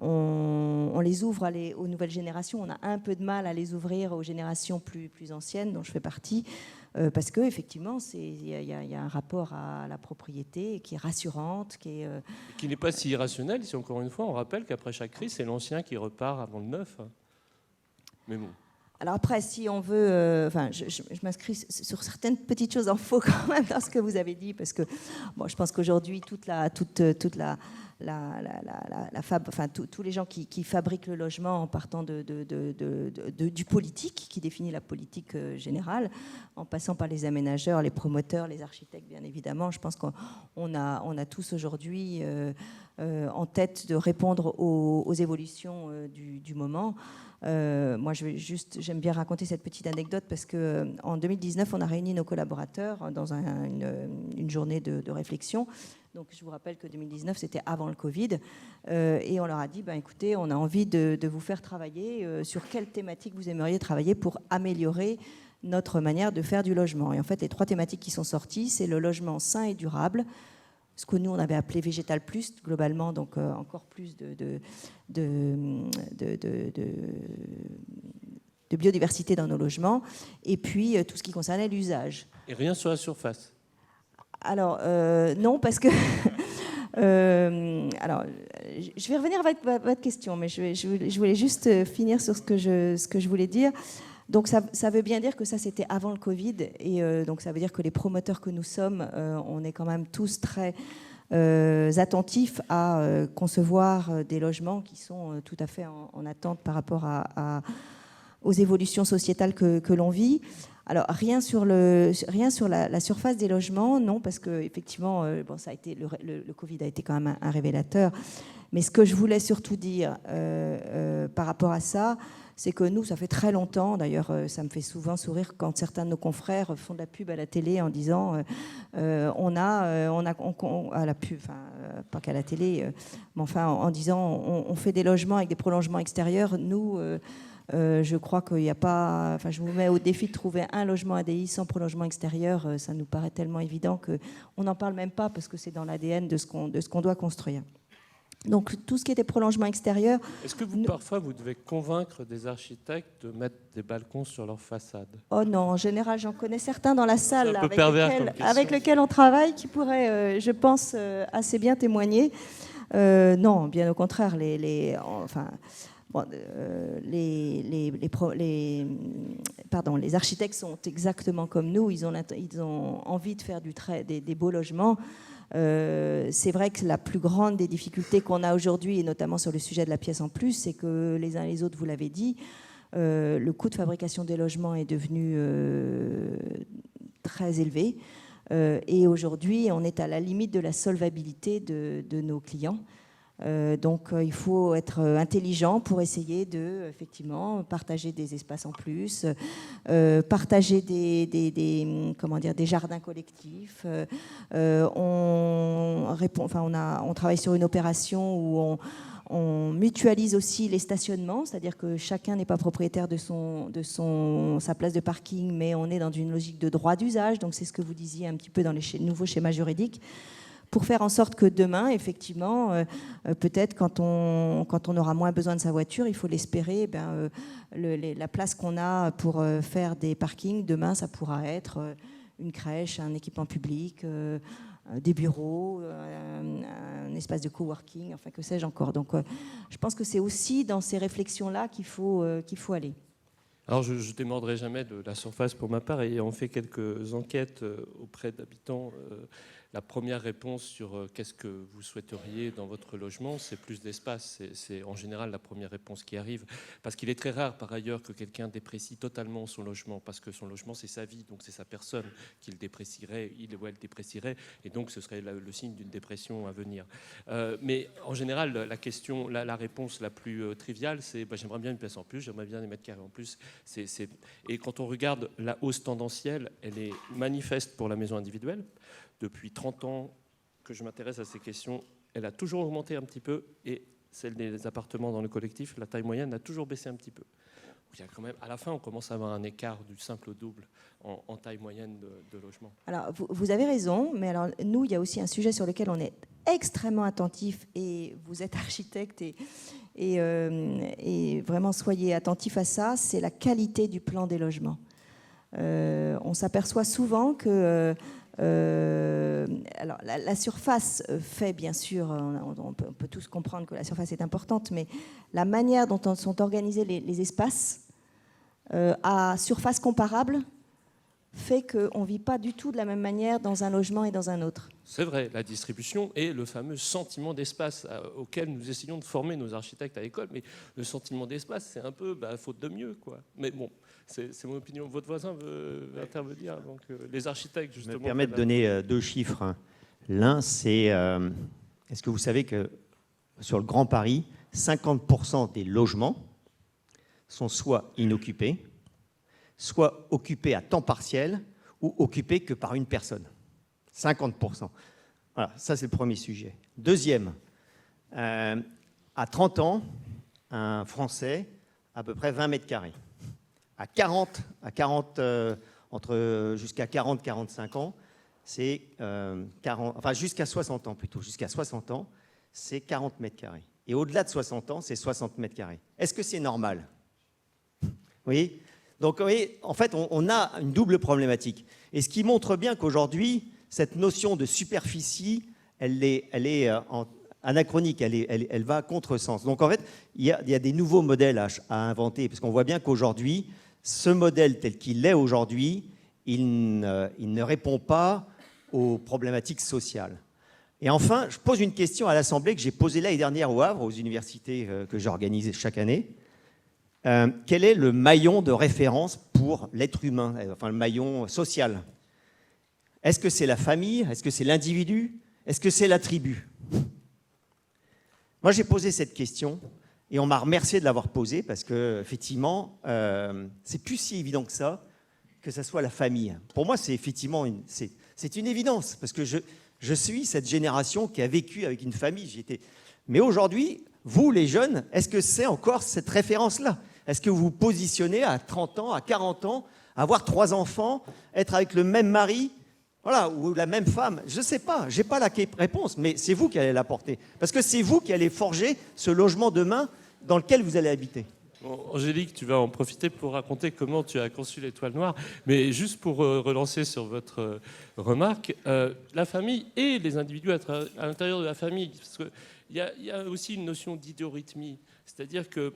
on les ouvre aux nouvelles générations. On a un peu de mal à les ouvrir aux générations plus anciennes, dont je fais partie, parce qu'effectivement, il y a un rapport à la propriété qui est rassurante. Qui n'est pas si irrationnel, si encore une fois, on rappelle qu'après chaque crise, c'est l'ancien qui repart avant le neuf. Mais bon. Alors après, si on veut... je m'inscris sur certaines petites choses en faux quand même dans ce que vous avez dit, parce que je pense qu'aujourd'hui, tous les gens qui fabriquent le logement en partant du politique, qui définit la politique générale, en passant par les aménageurs, les promoteurs, les architectes, bien évidemment, je pense qu'on a tous aujourd'hui en tête de répondre aux évolutions du moment. Moi, j'aime bien raconter cette petite anecdote parce qu'en 2019, on a réuni nos collaborateurs dans une journée de réflexion. Donc, je vous rappelle que 2019, c'était avant le Covid. Et on leur a dit, écoutez, on a envie de vous faire travailler sur quelle thématique vous aimeriez travailler pour améliorer notre manière de faire du logement. Et en fait, les 3 thématiques qui sont sorties, c'est le logement sain et durable, ce que nous, on avait appelé Végétal Plus, globalement, donc encore plus de biodiversité dans nos logements, et puis tout ce qui concernait l'usage. Et rien sur la surface? Alors, non, parce que... alors, je vais revenir avec votre question, mais je voulais juste finir sur ce que je voulais dire. Donc ça veut bien dire que ça, c'était avant le Covid, et donc ça veut dire que les promoteurs que nous sommes, on est quand même tous très attentifs à concevoir des logements qui sont tout à fait en attente par rapport aux évolutions sociétales que l'on vit. Alors rien sur la surface des logements, non, parce que effectivement, ça a été le Covid a été quand même un révélateur. Mais ce que je voulais surtout dire par rapport à ça, c'est que nous, ça fait très longtemps, d'ailleurs ça me fait souvent sourire quand certains de nos confrères font de la pub à la télé en disant à la pub, pas qu'à la télé, mais enfin en disant on fait des logements avec des prolongements extérieurs. Nous, je crois qu'il n'y a pas... je vous mets au défi de trouver un logement ADI sans prolongement extérieur. Ça nous paraît tellement évident qu'on n'en parle même pas parce que c'est dans l'ADN de ce qu'on doit construire. Donc tout ce qui était prolongement extérieur... Est-ce que parfois vous devez convaincre des architectes de mettre des balcons sur leur façade? Oh non, en général j'en connais certains dans la salle avec lesquels on travaille qui pourraient, je pense, assez bien témoigner. Non, bien au contraire, Bon, les architectes sont exactement comme nous, ils ont envie de faire des beaux logements. C'est vrai que la plus grande des difficultés qu'on a aujourd'hui, et notamment sur le sujet de la pièce en plus, c'est que les uns et les autres, vous l'avez dit, le coût de fabrication des logements est devenu très élevé. Et aujourd'hui, on est à la limite de la solvabilité de nos clients. Donc il faut être intelligent pour essayer de effectivement partager des espaces en plus, partager des jardins collectifs. On travaille sur une opération où on mutualise aussi les stationnements, c'est-à-dire que chacun n'est pas propriétaire de sa place de parking, mais on est dans une logique de droit d'usage. Donc c'est ce que vous disiez un petit peu dans les nouveaux schémas juridiques, pour faire en sorte que demain, effectivement, peut-être quand on aura moins besoin de sa voiture, il faut l'espérer, la place qu'on a pour faire des parkings, demain, ça pourra être une crèche, un équipement public, des bureaux, un espace de coworking, enfin que sais-je encore. Donc je pense que c'est aussi dans ces réflexions-là qu'il faut aller. Alors je ne démordrai jamais de la surface pour ma part, et ayant fait quelques enquêtes auprès d'habitants. La première réponse sur qu'est-ce que vous souhaiteriez dans votre logement, c'est plus d'espace. C'est en général la première réponse qui arrive. Parce qu'il est très rare, par ailleurs, que quelqu'un déprécie totalement son logement. Parce que son logement, c'est sa vie, donc c'est sa personne qu'il déprécierait, il ou elle déprécierait. Et donc, ce serait le signe d'une dépression à venir. Mais en général, la réponse la plus triviale, c'est j'aimerais bien une pièce en plus, j'aimerais bien des mètres carrés en plus. Et quand on regarde la hausse tendancielle, elle est manifeste pour la maison individuelle. Depuis 30 ans que je m'intéresse à ces questions, elle a toujours augmenté un petit peu, et celle des appartements dans le collectif, la taille moyenne a toujours baissé un petit peu. Il y a quand même, à la fin, on commence à avoir un écart du simple au double en taille moyenne de logement. Alors, vous avez raison, mais alors, nous, il y a aussi un sujet sur lequel on est extrêmement attentif, et vous êtes architecte, et vraiment soyez attentif à ça, c'est la qualité du plan des logements. On s'aperçoit souvent que alors, la surface fait, bien sûr, on peut tous comprendre que la surface est importante, mais la manière dont sont organisés les espaces à surface comparable fait qu'on ne vit pas du tout de la même manière dans un logement et dans un autre. C'est vrai, la distribution et le fameux sentiment d'espace auquel nous essayons de former nos architectes à l'école, mais le sentiment d'espace, c'est un peu faute de mieux, quoi. Mais bon, c'est mon opinion. Votre voisin veut intervenir, donc les architectes, justement... Je me permets de donner 2 chiffres. L'un, c'est... est-ce que vous savez que sur le Grand Paris, 50% des logements sont soit inoccupés, soit occupés à temps partiel ou occupés que par une personne. 50%. Voilà, ça c'est le premier sujet. Deuxième, à 30 ans, un Français à peu près 20 mètres carrés. Jusqu'à 40-45 ans, c'est 40, enfin jusqu'à 60 ans plutôt, jusqu'à 60 ans, c'est 40 mètres carrés. Et au-delà de 60 ans, c'est 60 mètres carrés. Est-ce que c'est normal? Vous voyez? Donc, vous voyez, en fait, on a une double problématique. Et ce qui montre bien qu'aujourd'hui, cette notion de superficie, elle est anachronique, elle va à contresens. Donc, en fait, il y a des nouveaux modèles à inventer, parce qu'on voit bien qu'aujourd'hui, ce modèle tel qu'il est aujourd'hui, il ne répond pas aux problématiques sociales. Et enfin, je pose une question à l'Assemblée que j'ai posée l'année dernière au Havre, aux universités que j'organise chaque année. Quel est le maillon de référence pour l'être humain, enfin le maillon social? Est-ce que c'est la famille? Est-ce que c'est l'individu? Est-ce que c'est la tribu? Moi, j'ai posé cette question et on m'a remercié de l'avoir posée parce qu'effectivement, c'est plus si évident que ça soit la famille. Pour moi, c'est effectivement c'est une évidence parce que je suis cette génération qui a vécu avec une famille. Mais aujourd'hui, vous, les jeunes, est-ce que c'est encore cette référence-là? Est-ce que vous vous positionnez à 30 ans, à 40 ans, avoir 3 enfants, être avec le même mari, voilà, ou la même femme? Je ne sais pas, je n'ai pas la réponse, mais c'est vous qui allez l'apporter. Parce que c'est vous qui allez forger ce logement demain dans lequel vous allez habiter. Bon, Angélique, tu vas en profiter pour raconter comment tu as conçu l'Étoile Noire. Mais juste pour relancer sur votre remarque, la famille et les individus à l'intérieur de la famille, parce qu'il y a aussi une notion d'idéorythmie. C'est-à-dire que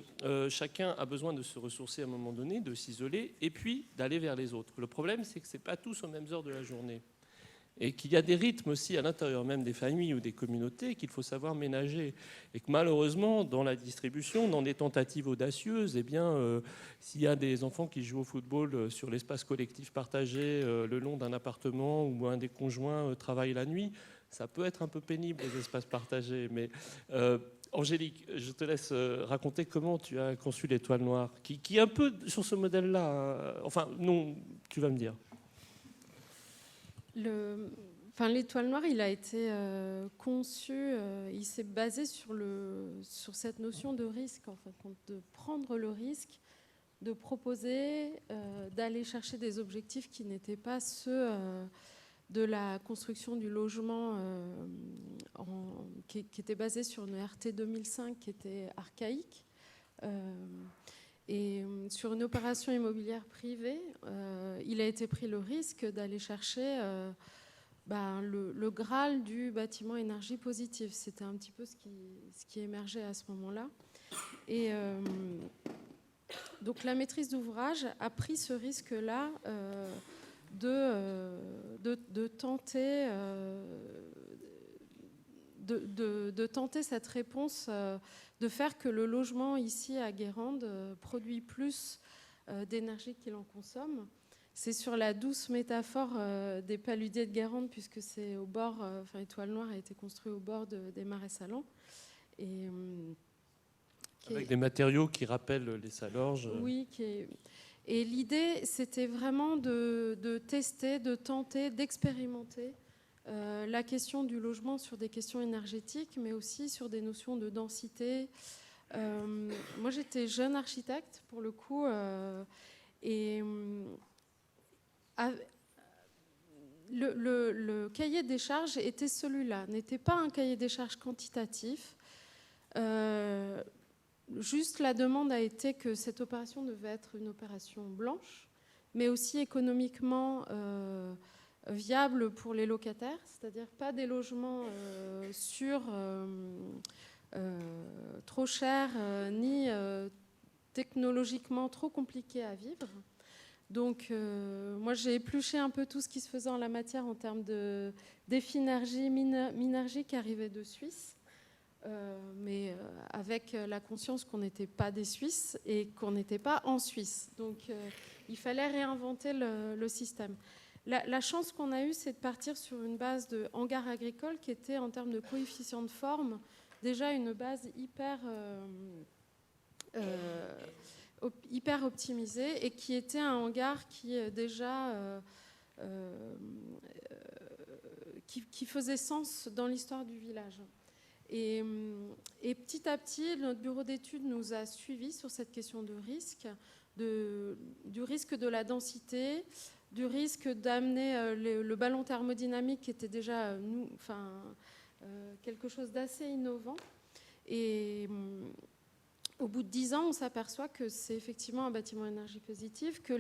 chacun a besoin de se ressourcer à un moment donné, de s'isoler, et puis d'aller vers les autres. Le problème, c'est que ce n'est pas tous aux mêmes heures de la journée. Et qu'il y a des rythmes aussi à l'intérieur même des familles ou des communautés qu'il faut savoir ménager. Et que malheureusement, dans la distribution, dans des tentatives audacieuses, eh bien, s'il y a des enfants qui jouent au football sur l'espace collectif partagé le long d'un appartement où un des conjoints travaille la nuit, ça peut être un peu pénible, les espaces partagés. Mais Angélique, je te laisse raconter comment tu as conçu l'Étoile Noire, qui est un peu sur ce modèle-là. Hein. Enfin, non, tu vas me dire. L'Étoile Noire, il a été conçu, il s'est basé sur cette notion de risque, en fait, de prendre le risque, de proposer, d'aller chercher des objectifs qui n'étaient pas ceux de la construction du logement qui était basé sur une RT 2005 qui était archaïque. Et sur une opération immobilière privée, il a été pris le risque d'aller chercher le Graal du bâtiment énergie positive. C'était un petit peu ce qui émergeait à ce moment-là. Et donc la maîtrise d'ouvrage a pris ce risque-là de tenter cette réponse, de faire que le logement ici à Guérande produit plus d'énergie qu'il en consomme. C'est sur la douce métaphore des paludiers de Guérande, puisque c'est au bord, Étoile Noire a été construit au bord des marais salants. Avec des matériaux qui rappellent les salorges. Oui, et l'idée, c'était vraiment de tester, de tenter, d'expérimenter la question du logement sur des questions énergétiques, mais aussi sur des notions de densité. Moi, j'étais jeune architecte, pour le coup, et le cahier des charges était celui-là, n'était pas un cahier des charges quantitatif. Juste la demande a été que cette opération devait être une opération blanche, mais aussi économiquement viable pour les locataires, c'est-à-dire pas des logements trop chers ni technologiquement trop compliqués à vivre. Donc moi j'ai épluché un peu tout ce qui se faisait en la matière en termes de d'effinergie, minergie qui arrivait de Suisse. Mais avec la conscience qu'on n'était pas des Suisses et qu'on n'était pas en Suisse. Donc il fallait réinventer le système. La chance qu'on a eue, c'est de partir sur une base de hangar agricole qui était, en termes de coefficient de forme, déjà une base hyper optimisée et qui était un hangar qui déjà qui faisait sens dans l'histoire du village. Et petit à petit, notre bureau d'études nous a suivis sur cette question de risque, du risque de la densité, du risque d'amener le ballon thermodynamique qui était déjà quelque chose d'assez innovant. Et au bout de 10 ans, on s'aperçoit que c'est effectivement un bâtiment énergie positive, que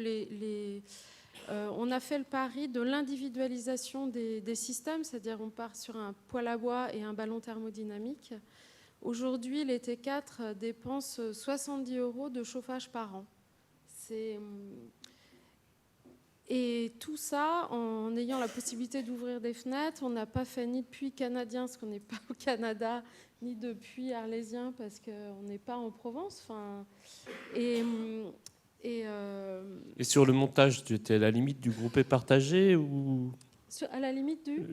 on a fait le pari de l'individualisation des systèmes, c'est-à-dire on part sur un poêle à bois et un ballon thermodynamique. Aujourd'hui, les T4 dépensent 70 € de chauffage par an. Et tout ça en ayant la possibilité d'ouvrir des fenêtres. On n'a pas fait ni de puits canadien, parce qu'on n'est pas au Canada, ni de puits arlésien, parce qu'on n'est pas en Provence. Et sur le montage, tu étais à la limite du groupé partagé ou... À la limite du...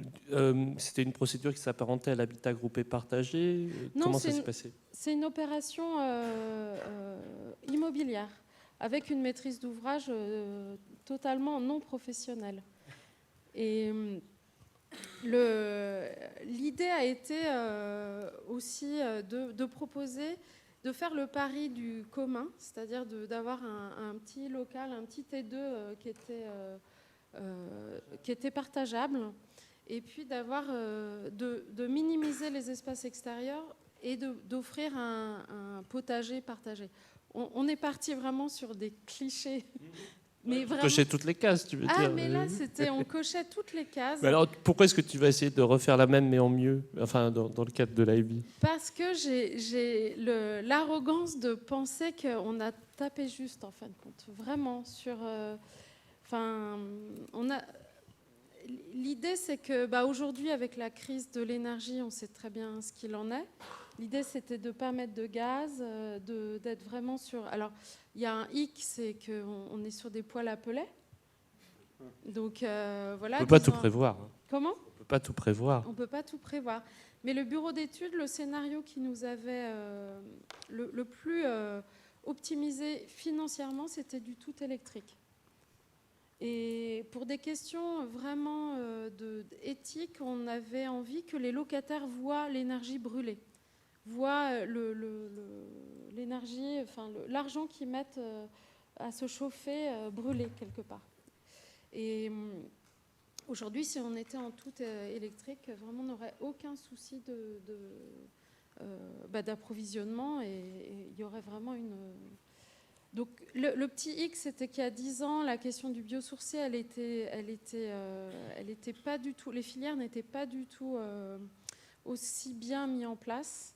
C'était une procédure qui s'apparentait à l'habitat groupé partagé. Non, comment ça s'est passé ? C'est une opération immobilière, avec une maîtrise d'ouvrage totalement non professionnelle. Et l'idée a été aussi de proposer, de faire le pari du commun, c'est-à-dire d'avoir un petit local, un petit T2 qui était partageable, et puis de minimiser les espaces extérieurs et d'offrir un potager partagé. on est parti vraiment sur des clichés. Mais vraiment... Cocher toutes les cases, tu veux dire. Ah, mais là, on cochait toutes les cases. Mais alors, pourquoi est-ce que tu vas essayer de refaire la même, mais en mieux, enfin, dans le cadre de l'IB? Parce que j'ai l'arrogance de penser qu'on a tapé juste, en fin de compte. Vraiment, sur... L'idée, c'est que aujourd'hui, avec la crise de l'énergie, on sait très bien ce qu'il en est. L'idée, c'était de ne pas mettre de gaz, d'être vraiment sur... Alors, il y a un hic, c'est qu'on est sur des poêles à pellets. Donc, voilà. On ne peut pas tout prévoir. Comment ? On ne peut pas tout prévoir. On ne peut pas tout prévoir. Mais le bureau d'études, le scénario qui nous avait le plus optimisé financièrement, c'était du tout électrique. Et pour des questions vraiment éthiques, on avait envie que les locataires voient l'énergie brûler, voient l'énergie, l'argent qu'ils mettent à se chauffer brûler quelque part. Et aujourd'hui, si on était en tout électrique, vraiment, on n'aurait aucun souci d'approvisionnement et il y aurait vraiment une... Donc le petit X, c'était qu'il y a 10 ans, la question du biosourcé, elle était pas du tout, les filières n'étaient pas du tout aussi bien mis en place.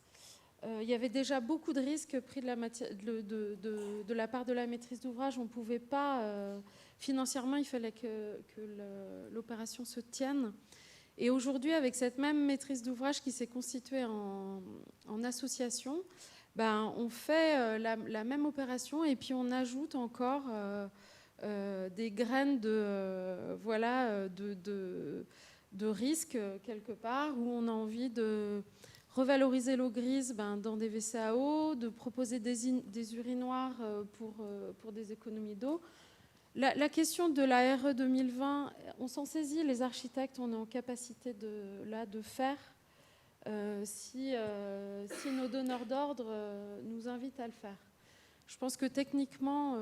Il y avait déjà beaucoup de risques pris de la part de la maîtrise d'ouvrage. On ne pouvait pas, financièrement, il fallait que l'opération se tienne. Et aujourd'hui, avec cette même maîtrise d'ouvrage qui s'est constituée en association, on fait la même opération et puis on ajoute encore des graines de risque quelque part, où on a envie de revaloriser l'eau grise dans des WC à eau, de proposer des urinoirs pour des économies d'eau. La question de la RE 2020, on s'en saisit, les architectes, on est en capacité de faire. Si nos donneurs d'ordre nous invitent à le faire. Je pense que techniquement,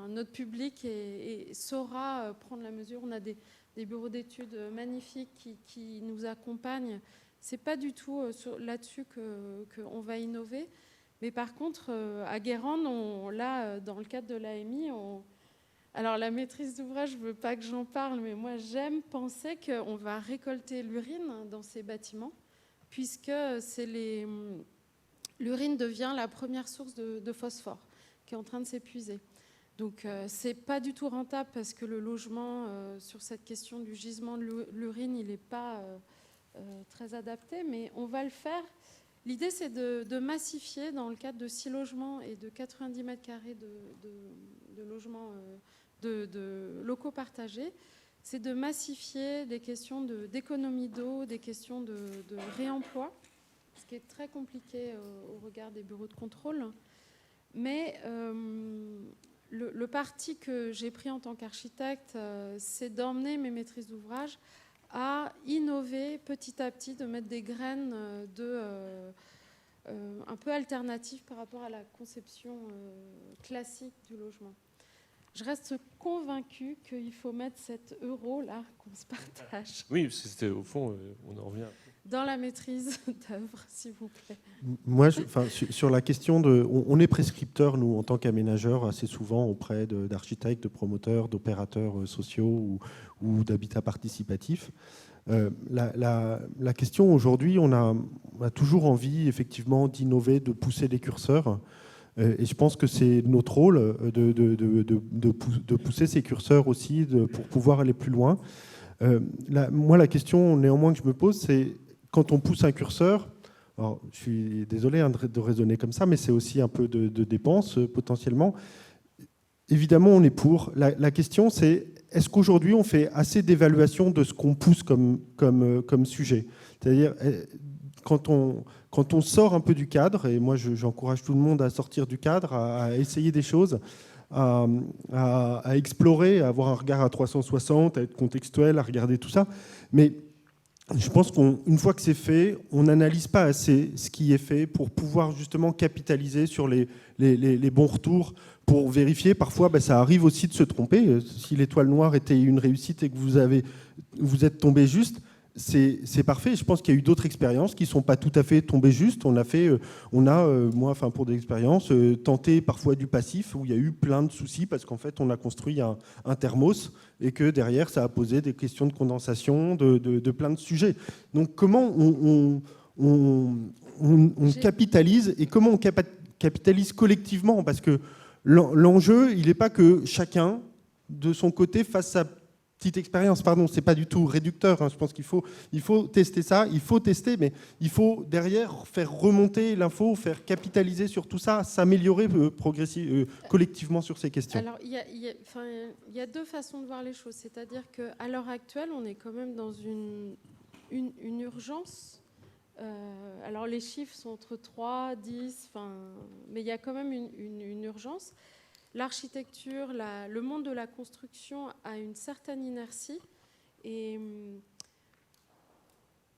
notre public saura prendre la mesure. On a des bureaux d'études magnifiques qui nous accompagnent. Ce n'est pas du tout là-dessus qu'on va innover. Mais par contre, à Guérande, dans le cadre de l'AMI, alors la maîtrise d'ouvrage, je ne veux pas que j'en parle, mais moi j'aime penser qu'on va récolter l'urine dans ces bâtiments, puisque l'urine devient la première source de phosphore qui est en train de s'épuiser. Donc ce n'est pas du tout rentable parce que le logement, sur cette question du gisement de l'urine, il n'est pas très adapté, mais on va le faire. L'idée, c'est de massifier dans le cadre de 6 logements et de 90 mètres carrés de logements, de locaux partagés, c'est de massifier des questions d'économie d'eau, des questions de réemploi, ce qui est très compliqué au regard des bureaux de contrôle. Mais le parti que j'ai pris en tant qu'architecte, c'est d'emmener mes maîtrises d'ouvrage à innover petit à petit, de mettre des graines un peu alternatives par rapport à la conception classique du logement. Je reste convaincue qu'il faut mettre cet euro-là qu'on se partage. Oui, parce que c'était au fond, on en revient. Dans la maîtrise d'œuvre, s'il vous plaît. Moi, sur la question on est prescripteur, nous, en tant qu'aménageurs, assez souvent auprès d'architectes, de promoteurs, d'opérateurs sociaux ou d'habitat participatif. La question aujourd'hui, on a toujours envie, effectivement, d'innover, de pousser les curseurs. Et je pense que c'est notre rôle de pousser ces curseurs aussi pour pouvoir aller plus loin. Moi, la question néanmoins que je me pose, c'est quand on pousse un curseur, alors je suis désolé de raisonner comme ça, mais c'est aussi un peu de dépenses potentiellement. Évidemment, on est pour. La question, c'est est-ce qu'aujourd'hui, on fait assez d'évaluation de ce qu'on pousse comme sujet ? C'est-à-dire, quand on sort un peu du cadre, et moi j'encourage tout le monde à sortir du cadre, à essayer des choses, à explorer, à avoir un regard à 360, à être contextuel, à regarder tout ça. Mais je pense qu'une fois que c'est fait, on n'analyse pas assez ce qui est fait pour pouvoir justement capitaliser sur les bons retours, pour vérifier. Parfois, ça arrive aussi de se tromper. Si l'étoile noire était une réussite et que vous êtes tombé juste, c'est parfait. Je pense qu'il y a eu d'autres expériences qui ne sont pas tout à fait tombées justes. Moi, pour des expériences, tenté parfois du passif, où il y a eu plein de soucis, parce qu'en fait, on a construit un thermos, et que derrière, ça a posé des questions de condensation, de plein de sujets. Donc, comment on capitalise, et comment on capitalise collectivement? Parce que l'enjeu, il n'est pas que chacun, de son côté, fasse sa petite expérience. Pardon, c'est pas du tout réducteur. Je pense qu'il faut tester ça, il faut tester, mais il faut derrière faire remonter l'info, faire capitaliser sur tout ça, s'améliorer collectivement sur ces questions. Alors, il y a deux façons de voir les choses. C'est-à-dire qu'à l'heure actuelle, on est quand même dans une urgence. Alors, les chiffres sont entre 3, 10, mais il y a quand même une urgence. L'architecture, le monde de la construction a une certaine inertie et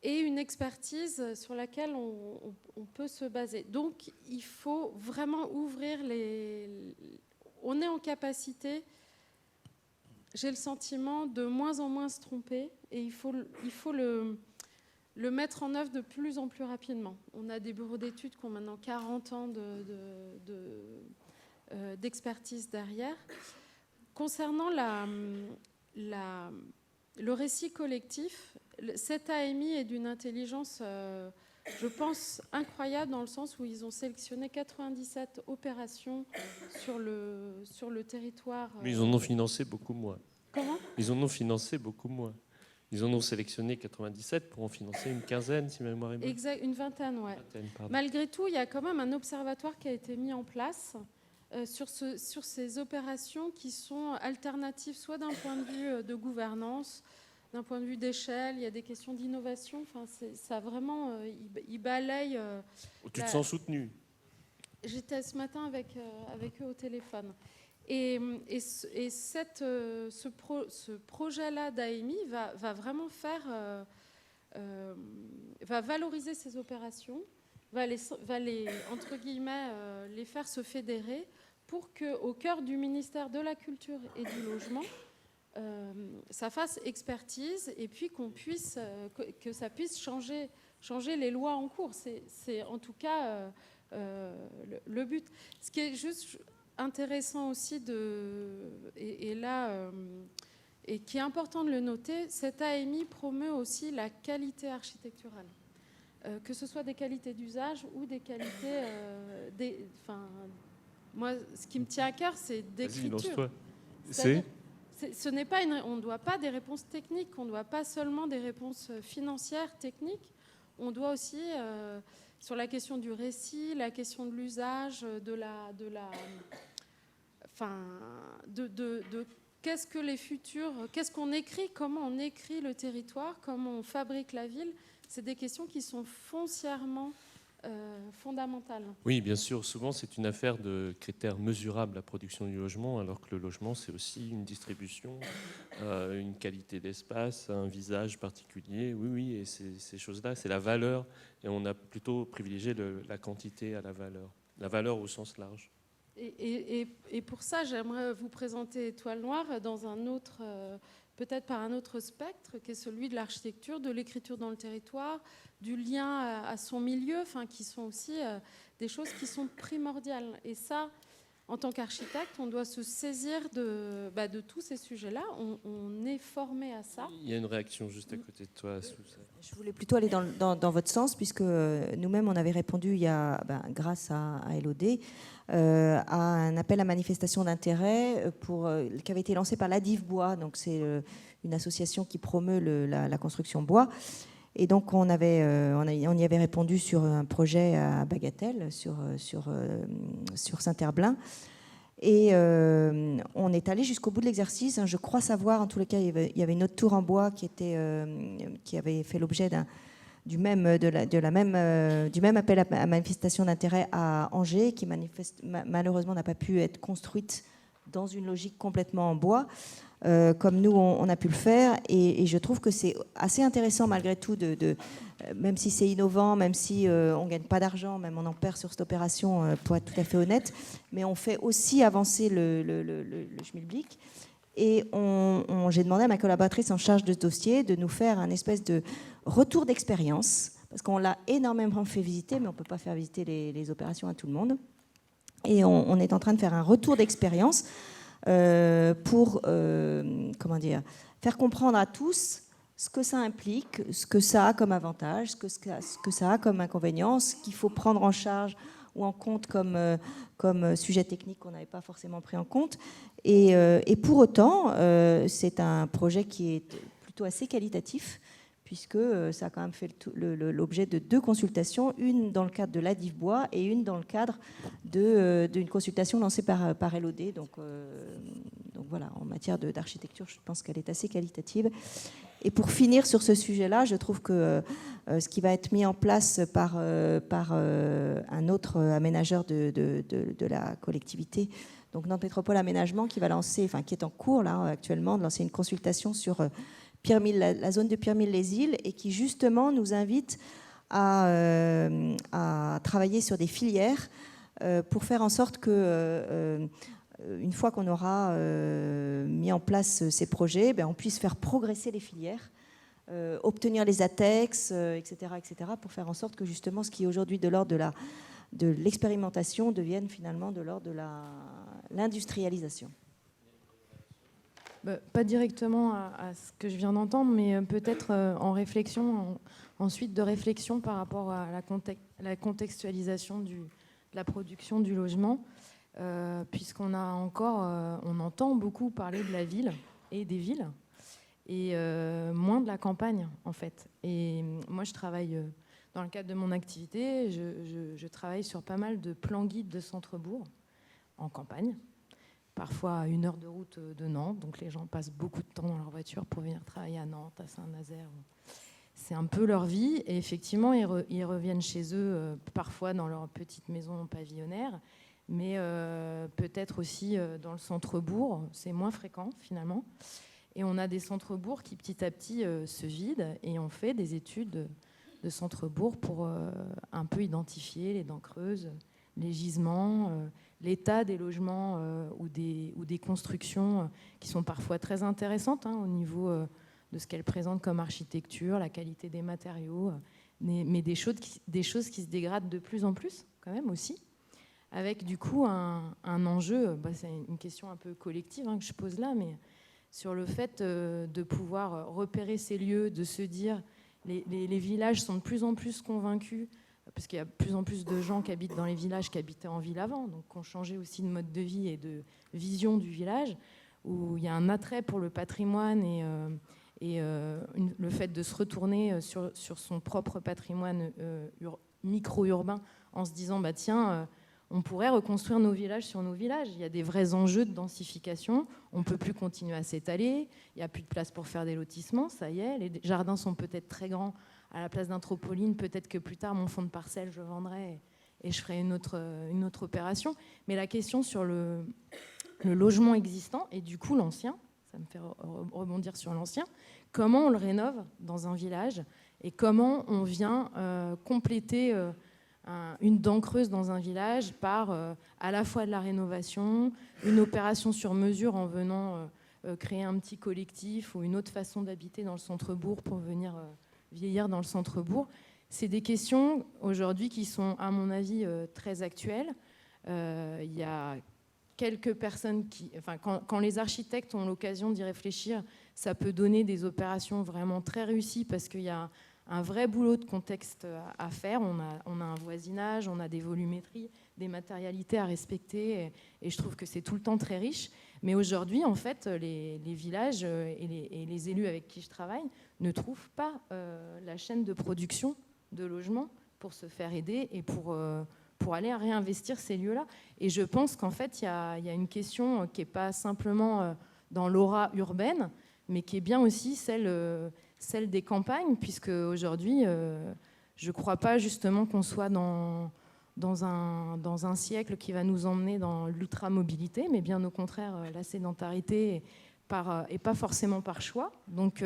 une expertise sur laquelle on peut se baser. Donc, il faut vraiment ouvrir On est en capacité, j'ai le sentiment, de moins en moins se tromper, et il faut le mettre en œuvre de plus en plus rapidement. On a des bureaux d'études qui ont maintenant 40 ans d'expertise derrière. Concernant le récit collectif, cette AMI est d'une intelligence, je pense, incroyable, dans le sens où ils ont sélectionné 97 opérations sur le territoire. Mais ils en ont financé beaucoup moins. Comment ? Ils en ont financé beaucoup moins. Ils en ont sélectionné 97 pour en financer une quinzaine, si ma mémoire est bonne. Exact, une vingtaine, ouais. Malgré tout, il y a quand même un observatoire qui a été mis en place sur ces opérations qui sont alternatives, soit d'un point de vue de gouvernance, d'un point de vue d'échelle, il y a des questions d'innovation. Ça vraiment, il balaye. Tu te sens soutenu ? J'étais ce matin avec eux au téléphone. Et ce projet-là d'AMI va vraiment va valoriser ces opérations, va les entre guillemets, les faire se fédérer pour qu'au cœur du ministère de la Culture et du Logement, ça fasse expertise et puis que ça puisse changer les lois en cours. C'est en tout cas le but. Ce qui est juste intéressant aussi et qui est important de le noter, cette AMI promeut aussi la qualité architecturale, que ce soit des qualités d'usage ou des qualités. Moi, ce qui me tient à cœur, c'est d'écriture. Ce n'est pas on ne doit pas des réponses techniques, on ne doit pas seulement des réponses financières, techniques. On doit aussi, sur la question du récit, la question de l'usage, qu'est-ce que les futurs, qu'est-ce qu'on écrit, comment on écrit le territoire, comment on fabrique la ville. C'est des questions qui sont foncièrement fondamentales. Oui, bien sûr. Souvent, c'est une affaire de critères mesurables, la production du logement, alors que le logement, c'est aussi une distribution, une qualité d'espace, un visage particulier. Oui, et ces choses-là, c'est la valeur. Et on a plutôt privilégié la quantité à la valeur au sens large. Et pour ça, j'aimerais vous présenter Étoile Noire dans un autre, peut-être par un autre spectre, qui est celui de l'architecture, de l'écriture dans le territoire, du lien à son milieu, qui sont aussi des choses qui sont primordiales. Et ça, en tant qu'architecte, on doit se saisir de tous ces sujets-là. On est formé à ça. Il y a une réaction juste à côté de toi, Susan. Je voulais plutôt aller dans votre sens, puisque nous-mêmes, on avait répondu, grâce à LOD, à un appel à manifestation d'intérêt qui avait été lancé par l'ADIF Bois. Donc, c'est une association qui promeut la construction bois. Et donc, on y avait répondu sur un projet à Bagatelle, sur Saint-Herblain. Et on est allé jusqu'au bout de l'exercice. Je crois savoir, en tous les cas, il y avait une autre tour en bois qui avait fait l'objet du même appel à manifestation d'intérêt à Angers, qui malheureusement n'a pas pu être construite dans une logique complètement en bois, comme nous on a pu le faire. Et je trouve que c'est assez intéressant malgré tout, même si c'est innovant, même si on ne gagne pas d'argent, même on en perd sur cette opération, pour être tout à fait honnête, mais on fait aussi avancer le schmilblick. Et j'ai demandé à ma collaboratrice en charge de ce dossier de nous faire un espèce de retour d'expérience, parce qu'on l'a énormément fait visiter, mais on ne peut pas faire visiter les opérations à tout le monde. Et on est en train de faire un retour d'expérience pour faire comprendre à tous ce que ça implique, ce que ça a comme avantage, ce que ça a comme inconvénient, ce qu'il faut prendre en charge ou en compte comme sujet technique qu'on n'avait pas forcément pris en compte. Et pour autant, c'est un projet qui est plutôt assez qualitatif, puisque ça a quand même fait l'objet de 2 consultations, une dans le cadre de l'ADIF Bois et une dans le cadre d'une consultation lancée par LOD. Donc voilà, en matière d'architecture, je pense qu'elle est assez qualitative. Et pour finir sur ce sujet-là, je trouve que ce qui va être mis en place par un autre aménageur de la collectivité, donc Nantes Métropole Aménagement, qui est en cours là actuellement de lancer une consultation sur la zone de Pierremille-les-Îles, et qui justement nous invite à travailler sur des filières pour faire en sorte que une fois qu'on aura mis en place ces projets, on puisse faire progresser les filières, obtenir les ATEX, etc., pour faire en sorte que justement ce qui est aujourd'hui de l'ordre de l'expérimentation devienne finalement de l'ordre de l'industrialisation. Pas directement à ce que je viens d'entendre, mais peut-être en réflexion, ensuite de réflexion par rapport à la contextualisation de la production du logement. Puisqu'on on entend beaucoup parler de la ville et des villes, et moins de la campagne en fait. Et moi je travaille dans le cadre de mon activité, je travaille sur pas mal de plans guides de centre-bourg en campagne, parfois à 1 heure de route de Nantes, donc les gens passent beaucoup de temps dans leur voiture pour venir travailler à Nantes, à Saint-Nazaire. C'est un peu leur vie, et effectivement ils reviennent chez eux parfois dans leur petite maison pavillonnaire, mais peut-être aussi dans le centre-bourg, c'est moins fréquent finalement. Et on a des centres-bourgs qui petit à petit se vident, et on fait des études de centre-bourg pour un peu identifier les dents creuses, les gisements, l'état des logements ou des constructions qui sont parfois très intéressantes au niveau de ce qu'elles présentent comme architecture, la qualité des matériaux, mais des choses qui se dégradent de plus en plus quand même aussi, avec du coup un enjeu, c'est une question un peu collective que je pose là, mais sur le fait de pouvoir repérer ces lieux, de se dire les villages sont de plus en plus convaincus, parce qu'il y a de plus en plus de gens qui habitent dans les villages qui habitaient en ville avant, donc qui ont changé aussi de mode de vie et de vision du village, où il y a un attrait pour le patrimoine et le fait de se retourner sur son propre patrimoine micro-urbain en se disant tiens, on pourrait reconstruire nos villages sur nos villages. Il y a des vrais enjeux de densification. On ne peut plus continuer à s'étaler. Il n'y a plus de place pour faire des lotissements. Ça y est, les jardins sont peut-être très grands à la place d'Anthropoline. Peut-être que plus tard, mon fonds de parcelle, je le vendrai et je ferai une autre opération. Mais la question sur le logement existant et du coup l'ancien, ça me fait rebondir sur l'ancien, comment on le rénove dans un village et comment on vient compléter une dent creuse dans un village par à la fois de la rénovation, une opération sur mesure en venant créer un petit collectif ou une autre façon d'habiter dans le centre-bourg pour venir vieillir dans le centre-bourg. C'est des questions aujourd'hui qui sont, à mon avis, très actuelles. Il y a quelques personnes quand les architectes ont l'occasion d'y réfléchir, ça peut donner des opérations vraiment très réussies parce qu'il y a un vrai boulot de contexte à faire. On a un voisinage, on a des volumétries, des matérialités à respecter, et je trouve que c'est tout le temps très riche. Mais aujourd'hui, en fait, les villages et les élus avec qui je travaille ne trouvent pas la chaîne de production de logements pour se faire aider et pour aller réinvestir ces lieux-là. Et je pense qu'en fait, il y a une question qui n'est pas simplement dans l'aura urbaine, mais qui est bien aussi celle des campagnes, puisque aujourd'hui, je ne crois pas justement qu'on soit dans un siècle qui va nous emmener dans l'ultra-mobilité, mais bien au contraire, la sédentarité et pas forcément par choix. Donc,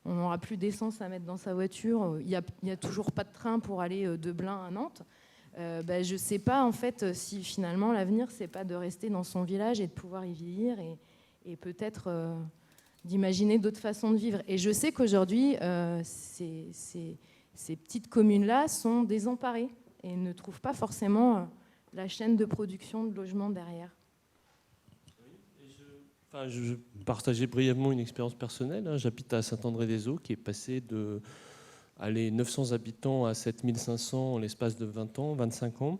on n'aura plus d'essence à mettre dans sa voiture. Il n'y a toujours pas de train pour aller de Blain à Nantes. Je ne sais pas en fait si finalement l'avenir, c'est pas de rester dans son village et de pouvoir y vieillir et peut-être d'imaginer d'autres façons de vivre. Et je sais qu'aujourd'hui, ces petites communes-là sont désemparées et ne trouvent pas forcément la chaîne de production de logements derrière. Je partageais brièvement une expérience personnelle. J'habite à Saint-André-des-Eaux, qui est passé de 900 habitants à 7500 en l'espace de 25 ans.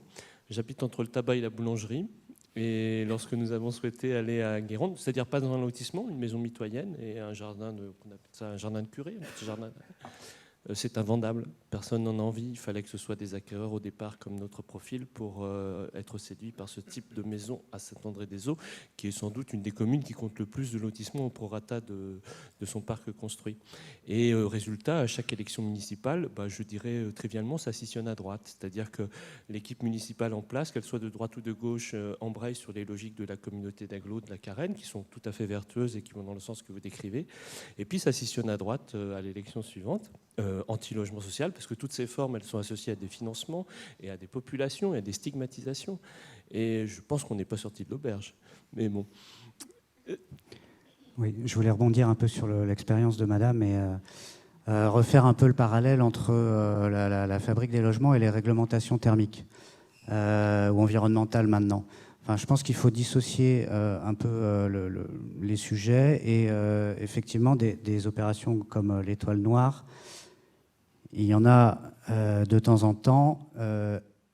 J'habite entre le tabac et la boulangerie. Et lorsque nous avons souhaité aller à Guérande, c'est-à-dire pas dans un lotissement, une maison mitoyenne et un jardin, qu'on appelle ça un jardin de curé, un petit jardin, c'est invendable. Personne n'en a envie. Il fallait que ce soit des acquéreurs au départ comme notre profil pour être séduit par ce type de maison à Saint-André-des-Eaux, qui est sans doute une des communes qui compte le plus de lotissements au prorata de son parc construit. Et résultat, à chaque élection municipale, je dirais trivialement, ça scissionne à droite. C'est-à-dire que l'équipe municipale en place, qu'elle soit de droite ou de gauche, embraye sur les logiques de la communauté d'agglo, de la Carène, qui sont tout à fait vertueuses et qui vont dans le sens que vous décrivez. Et puis ça scissionne à droite à l'élection suivante. Anti-logement social, parce que toutes ces formes, elles sont associées à des financements et à des populations et à des stigmatisations. Et je pense qu'on n'est pas sorti de l'auberge. Mais bon. Oui, je voulais rebondir un peu sur l'expérience de madame et refaire un peu le parallèle entre la fabrique des logements et les réglementations thermiques ou environnementales maintenant. Enfin, je pense qu'il faut dissocier un peu les sujets et effectivement des opérations comme l'étoile noire. Il y en a de temps en temps,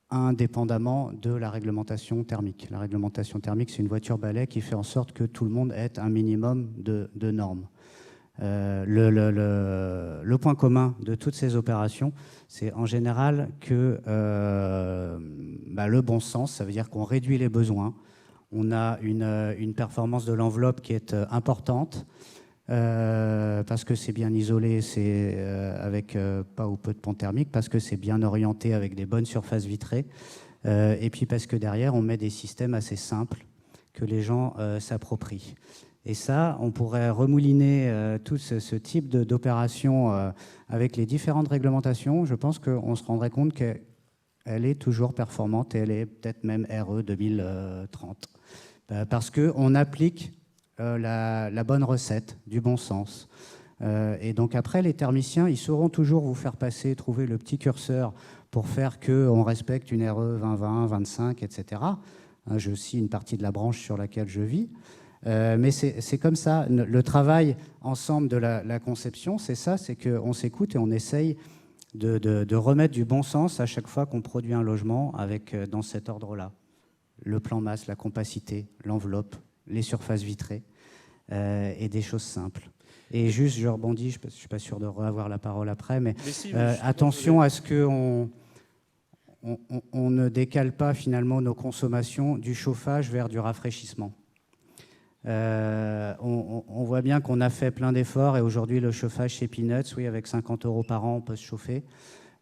indépendamment de la réglementation thermique. La réglementation thermique, c'est une voiture balai qui fait en sorte que tout le monde ait un minimum de normes. Le point commun de toutes ces opérations, c'est en général que le bon sens, ça veut dire qu'on réduit les besoins, on a une performance de l'enveloppe qui est importante, parce que c'est bien isolé, c'est avec pas ou peu de pont thermique, parce que c'est bien orienté avec des bonnes surfaces vitrées, et puis parce que derrière, on met des systèmes assez simples que les gens s'approprient. Et ça, on pourrait remouliner tout ce type d'opération avec les différentes réglementations. Je pense qu'on se rendrait compte qu'elle est toujours performante et elle est peut-être même RE 2030. Parce qu'on applique la bonne recette, du bon sens. Et donc après, les thermiciens, ils sauront toujours vous faire passer, trouver le petit curseur pour faire qu'on respecte une RE 2020, 25, etc. J'ai aussi une partie de la branche sur laquelle je vis. Mais c'est comme ça. Le travail ensemble de la conception, c'est ça, c'est qu'on s'écoute et on essaye de remettre du bon sens à chaque fois qu'on produit un logement avec, dans cet ordre-là. Le plan masse, la compacité, l'enveloppe, les surfaces vitrées et des choses simples. Et juste, je rebondis, je ne suis pas sûr de reavoir la parole après, mais attention à ce qu'on ne décale pas finalement nos consommations du chauffage vers du rafraîchissement. On voit bien qu'on a fait plein d'efforts et aujourd'hui le chauffage chez Peanuts, oui, avec 50 € par an, on peut se chauffer.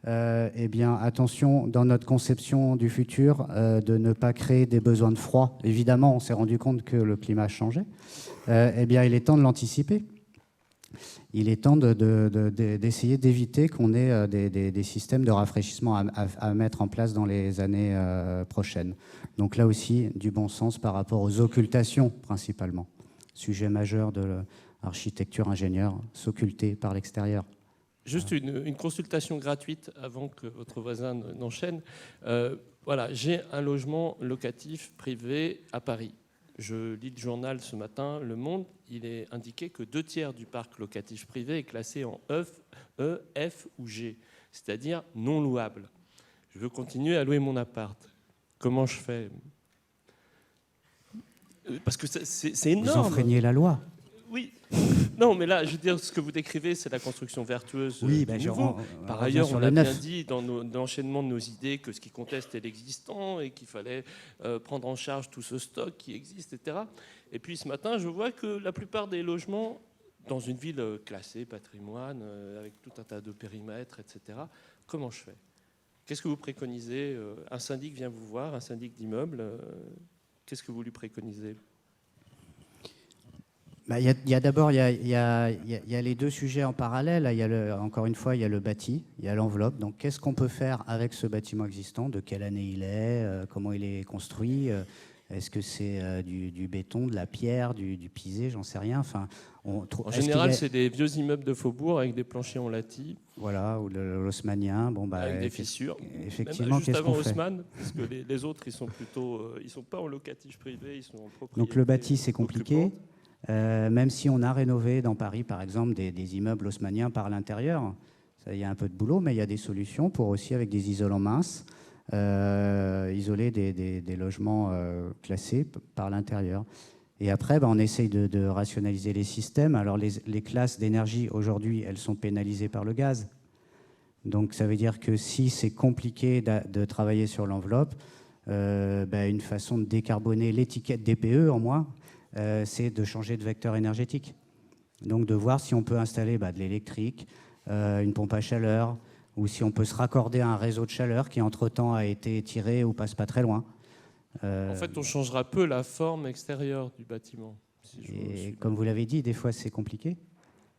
Eh bien, attention dans notre conception du futur de ne pas créer des besoins de froid. Évidemment, on s'est rendu compte que le climat changeait. Eh bien, il est temps de l'anticiper. Il est temps d'essayer d'éviter qu'on ait des systèmes de rafraîchissement à mettre en place dans les années prochaines. Donc là aussi, du bon sens par rapport aux occultations, principalement. Sujet majeur de l'architecture ingénieure, s'occulter par l'extérieur. Juste une consultation gratuite avant que votre voisin n'enchaîne. Voilà, j'ai un logement locatif privé à Paris. Je lis le journal ce matin, Le Monde, il est indiqué que 2/3 du parc locatif privé est classé en E, F ou G, c'est-à-dire non louable. Je veux continuer à louer mon appart. Comment je fais? Parce que c'est énorme. Vous enfreignez la loi. Oui. Non, mais là, je veux dire, ce que vous décrivez, c'est la construction vertueuse du nouveau. Par ailleurs, on a bien dit dans l'enchaînement de nos idées que ce qui comptait, c'était l'existant et qu'il fallait prendre en charge tout ce stock qui existe, etc. Et puis ce matin, je vois que la plupart des logements dans une ville classée, patrimoine, avec tout un tas de périmètres, etc., comment je fais? Qu'est-ce que vous préconisez? Un syndic vient vous voir, un syndic d'immeuble, qu'est-ce que vous lui préconisez? Il y a d'abord il y a les deux sujets en parallèle. Encore une fois, il y a le bâti, il y a l'enveloppe. Donc, qu'est-ce qu'on peut faire avec ce bâtiment existant? De quelle année il est? Comment il est construit? Est-ce que c'est du béton, de la pierre, du pisé, j'en sais rien. Enfin, en général, c'est des vieux immeubles de faubourg avec des planchers en latis. Voilà, ou l'haussmannien. Bon, bah, avec des fissures. Effectivement, même juste avant qu'on fait Haussmann, parce que les autres, ils sont plutôt, ils sont pas en locatif privé, ils sont en propriété. Donc le bâti, c'est compliqué. Même si on a rénové dans Paris, par exemple, des immeubles haussmanniens par l'intérieur, il y a un peu de boulot, mais il y a des solutions pour aussi, avec des isolants minces, isoler des logements classés par l'intérieur. Et après, on essaye de rationaliser les systèmes. Alors les classes d'énergie, aujourd'hui, elles sont pénalisées par le gaz. Donc ça veut dire que si c'est compliqué de travailler sur l'enveloppe, une façon de décarboner l'étiquette DPE en moins, c'est de changer de vecteur énergétique. Donc de voir si on peut installer de l'électrique, une pompe à chaleur, ou si on peut se raccorder à un réseau de chaleur qui entre-temps a été tiré ou passe pas très loin. En fait, on changera peu la forme extérieure du bâtiment. Et comme vous l'avez dit, des fois c'est compliqué.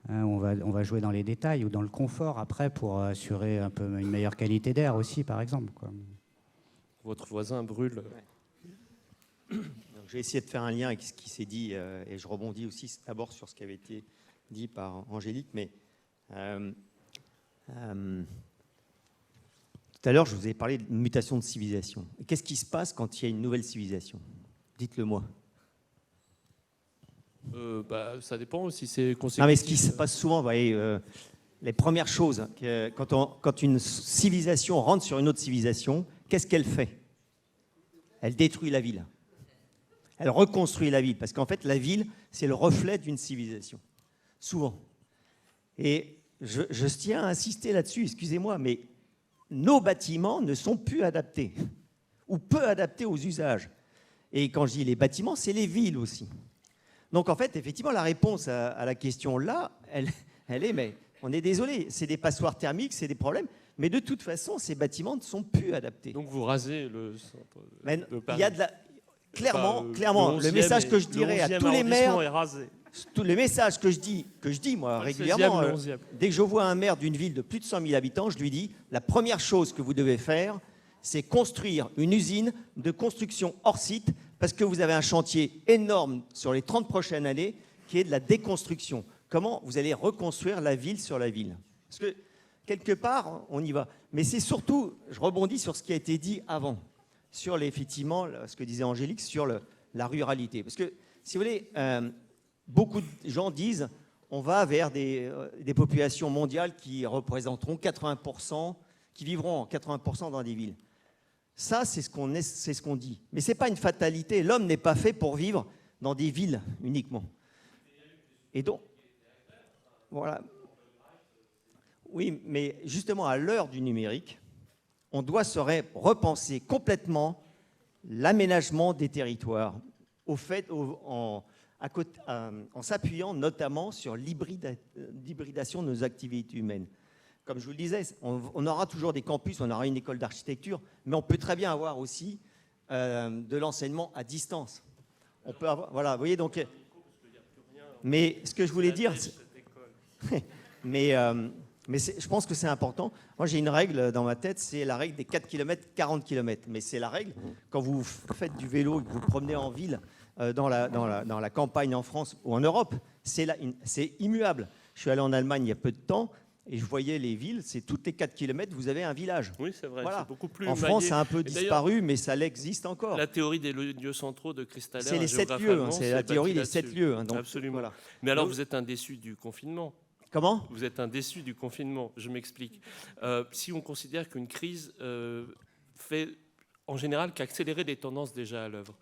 On va jouer dans les détails ou dans le confort après pour assurer un peu une meilleure qualité d'air aussi, par exemple. Votre voisin brûle. Donc, je vais essayer de faire un lien avec ce qui s'est dit et je rebondis aussi d'abord sur ce qui avait été dit par Angélique. Mais tout à l'heure, je vous ai parlé de mutation de civilisation. Qu'est-ce qui se passe quand il y a une nouvelle civilisation? Dites-le moi. Ça dépend aussi. C'est consécutif. Non, mais ce qui se passe souvent, vous voyez, les premières choses, quand une civilisation rentre sur une autre civilisation, qu'est-ce qu'elle fait? Elle détruit la ville. Elle reconstruit la ville. Parce qu'en fait, la ville, c'est le reflet d'une civilisation. Souvent. Et je tiens à insister là-dessus, excusez-moi, mais nos bâtiments ne sont plus adaptés, ou peu adaptés aux usages. Et quand je dis les bâtiments, c'est les villes aussi. Donc en fait, effectivement, la réponse à la question là, elle est, mais on est désolé, c'est des passoires thermiques, c'est des problèmes, mais de toute façon, ces bâtiments ne sont plus adaptés. Donc vous rasez le centre de Paris. Il y a de la... Clairement, le message que je dirais à tous les maires, tous les messages que je dis moi régulièrement, dès que je vois un maire d'une ville de plus de 100 000 habitants, je lui dis, la première chose que vous devez faire, c'est construire une usine de construction hors site, parce que vous avez un chantier énorme sur les 30 prochaines années, qui est de la déconstruction. Comment vous allez reconstruire la ville sur la ville? Parce que, quelque part, on y va. Mais c'est surtout, je rebondis sur ce qui a été dit avant, sur effectivement, ce que disait Angélique, sur la ruralité. Parce que, si vous voulez, beaucoup de gens disent, on va vers des populations mondiales qui représenteront 80%, qui vivront en 80% dans des villes. Ça, c'est ce qu'on dit. Mais ce n'est pas une fatalité. L'homme n'est pas fait pour vivre dans des villes uniquement. Et donc, voilà. Oui, mais justement, à l'heure du numérique, on doit se repenser complètement l'aménagement des territoires, en s'appuyant notamment sur l'hybridation de nos activités humaines. Comme je vous le disais, on aura toujours des campus, on aura une école d'architecture, mais on peut très bien avoir aussi de l'enseignement à distance. On peut avoir, voilà, vous voyez, donc. Mais ce que je voulais dire, mais je pense que c'est important. Moi, j'ai une règle dans ma tête, c'est la règle des 4 km, 40 km. Mais c'est la règle, quand vous faites du vélo et que vous promenez en ville, dans la campagne en France ou en Europe, c'est immuable. Je suis allé en Allemagne il y a peu de temps, et je voyais les villes, c'est toutes les 4 km, vous avez un village. Oui, c'est vrai, voilà. C'est beaucoup plus en maillé. France, ça a un peu disparu, mais ça existe encore. La théorie des lieux centraux de Kristaller, c'est les 7 lieux, c'est la théorie des 7 lieux. Donc, absolument. Voilà. Mais alors, vous êtes un déçu du confinement. Comment? Vous êtes un déçu du confinement, je m'explique. Si on considère qu'une crise fait, en général, qu'accélérer des tendances déjà à l'œuvre,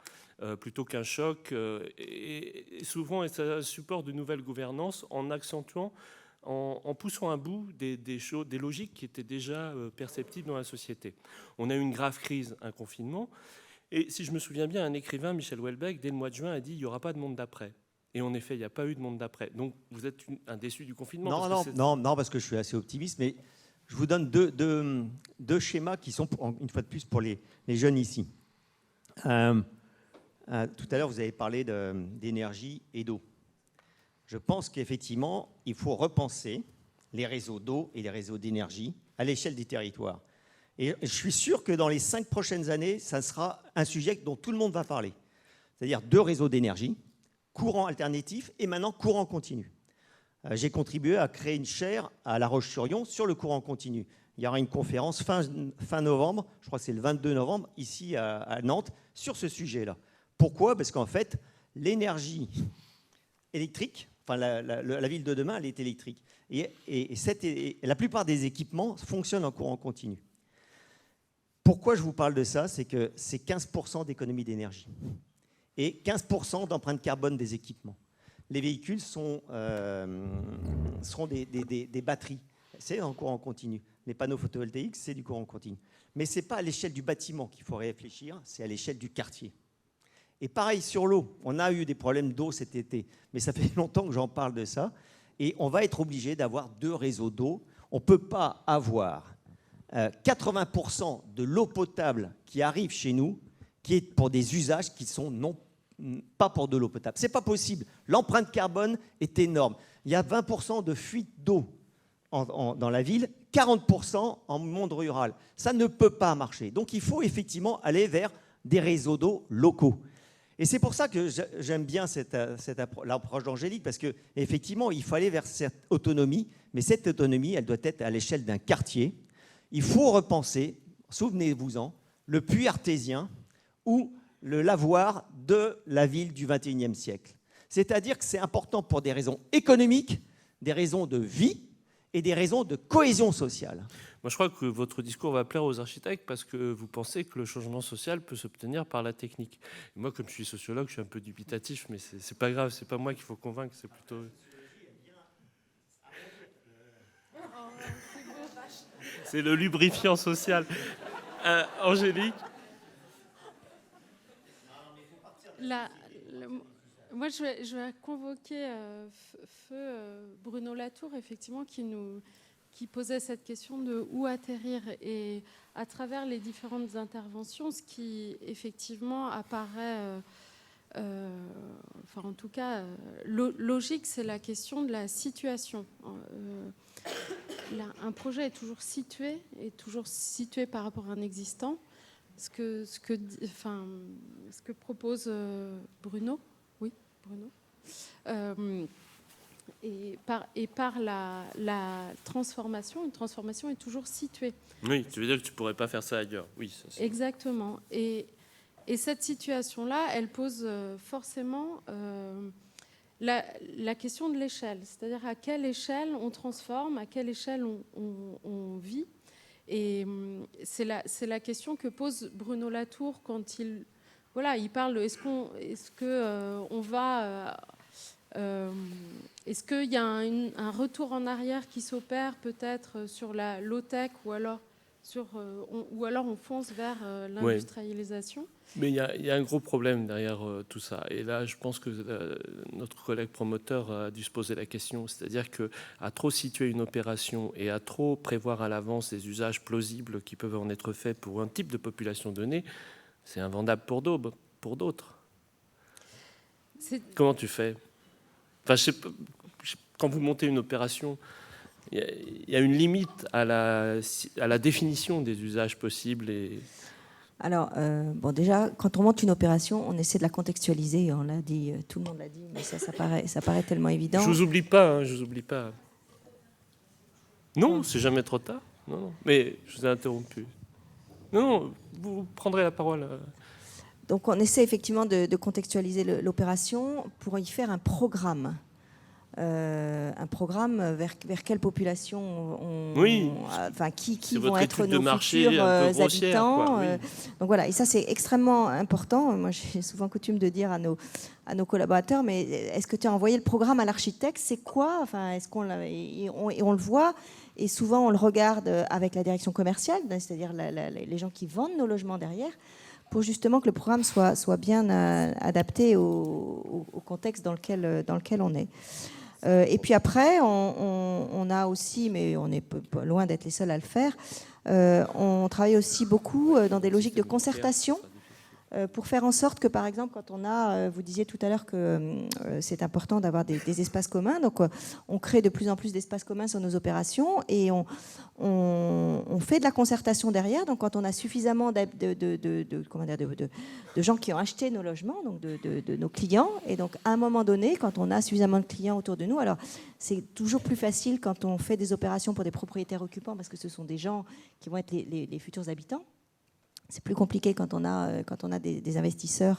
plutôt qu'un choc, et souvent, est un support de nouvelles gouvernances en accentuant, en poussant à bout des logiques qui étaient déjà perceptibles dans la société. On a eu une grave crise, un confinement, et si je me souviens bien, un écrivain, Michel Houellebecq, dès le mois de juin, a dit « il n'y aura pas de monde d'après ». Et en effet, il n'y a pas eu de monde d'après. Donc, vous êtes un déçu du confinement. Non, parce que je suis assez optimiste, mais je vous donne deux schémas qui sont, une fois de plus, pour les jeunes ici. Tout à l'heure, vous avez parlé d'énergie et d'eau. Je pense qu'effectivement, il faut repenser les réseaux d'eau et les réseaux d'énergie à l'échelle des territoires. Et je suis sûr que dans les 5 prochaines années, ça sera un sujet dont tout le monde va parler. c'est-à-dire 2 réseaux d'énergie, courant alternatif et maintenant courant continu. J'ai contribué à créer une chaire à La Roche-sur-Yon sur le courant continu. Il y aura une conférence fin novembre, je crois que c'est le 22 novembre, ici à Nantes, sur ce sujet-là. Pourquoi? Parce qu'en fait, l'énergie électrique, enfin la ville de demain, elle est électrique. Et la plupart des équipements fonctionnent en courant continu. Pourquoi je vous parle de ça? C'est que c'est 15% d'économie d'énergie et 15% d'empreinte carbone des équipements. Les véhicules seront des batteries. C'est en courant continu. Les panneaux photovoltaïques, c'est du courant continu. Mais ce n'est pas à l'échelle du bâtiment qu'il faut réfléchir, c'est à l'échelle du quartier. Et pareil sur l'eau. On a eu des problèmes d'eau cet été, mais ça fait longtemps que j'en parle de ça. Et on va être obligé d'avoir 2 réseaux d'eau. On ne peut pas avoir 80% de l'eau potable qui arrive chez nous, qui est pour des usages qui sont pas pour de l'eau potable. Ce n'est pas possible. L'empreinte carbone est énorme. Il y a 20% de fuite d'eau dans la ville, 40% en monde rural. Ça ne peut pas marcher. Donc il faut effectivement aller vers des réseaux d'eau locaux. Et c'est pour ça que j'aime bien l'approche d'Angélique, parce qu'effectivement, il faut aller vers cette autonomie, mais cette autonomie, elle doit être à l'échelle d'un quartier. Il faut repenser, souvenez-vous-en, le puits artésien ou le lavoir de la ville du XXIe siècle. C'est-à-dire que c'est important pour des raisons économiques, des raisons de vie et des raisons de cohésion sociale. Moi, je crois que votre discours va plaire aux architectes parce que vous pensez que le changement social peut s'obtenir par la technique. Et moi, comme je suis sociologue, je suis un peu dubitatif, mais c'est pas grave, c'est pas moi qu'il faut convaincre, c'est plutôt... C'est le lubrifiant social. Angélique? Moi, je vais convoquer feu Bruno Latour, effectivement, qui posait cette question de où atterrir. Et à travers les différentes interventions, ce qui, effectivement, apparaît, enfin, en tout cas, logique, c'est la question de la situation. Un projet est toujours situé par rapport à un existant. Ce que propose Bruno, oui, Bruno, et par la transformation, une transformation est toujours située. Oui, tu veux dire que tu ne pourrais pas faire ça ailleurs. Oui, ça, c'est... Exactement. Et cette situation-là, elle pose forcément la question de l'échelle, c'est-à-dire à quelle échelle on transforme, à quelle échelle on vit. Et c'est la question que pose Bruno Latour quand il parle est-ce qu'il y a un retour en arrière qui s'opère peut-être sur la low-tech ou alors on fonce vers l'industrialisation. Ouais. Mais il y a un gros problème derrière tout ça. Et là, je pense que notre collègue promoteur a dû se poser la question. C'est-à-dire qu'à trop situer une opération et à trop prévoir à l'avance des usages plausibles qui peuvent en être faits pour un type de population donnée, c'est invendable pour d'autres. Comment tu fais? Enfin, quand vous montez une opération, il y a une limite à la définition des usages possibles. Alors, déjà, quand on monte une opération, on essaie de la contextualiser. On l'a dit, tout le monde l'a dit, mais ça paraît tellement évident. Je vous oublie pas. Non, c'est jamais trop tard. Non, mais je vous ai interrompu. Non, vous prendrez la parole. Donc, on essaie effectivement de contextualiser l'opération pour y faire un programme. Vers quelle population qui vont être nos futurs habitants. Donc voilà, et ça c'est extrêmement important. Moi j'ai souvent coutume de dire à nos collaborateurs, mais est-ce que tu as envoyé le programme à l'architecte? C'est quoi? Enfin, est-ce qu'on et on le voit, et souvent on le regarde avec la direction commerciale, c'est-à-dire les gens qui vendent nos logements derrière, pour justement que le programme soit bien adapté au contexte dans lequel on est. Et puis après, on a aussi, mais on est loin d'être les seuls à le faire, on travaille aussi beaucoup dans des logiques de concertation pour faire en sorte que, par exemple, quand on a, vous disiez tout à l'heure que c'est important d'avoir des espaces communs, donc on crée de plus en plus d'espaces communs sur nos opérations et on on fait de la concertation derrière. Donc, quand on a suffisamment de gens qui ont acheté nos logements, donc de nos clients, et donc à un moment donné, quand on a suffisamment de clients autour de nous, alors c'est toujours plus facile quand on fait des opérations pour des propriétaires occupants, parce que ce sont des gens qui vont être les futurs habitants. C'est plus compliqué quand on a des investisseurs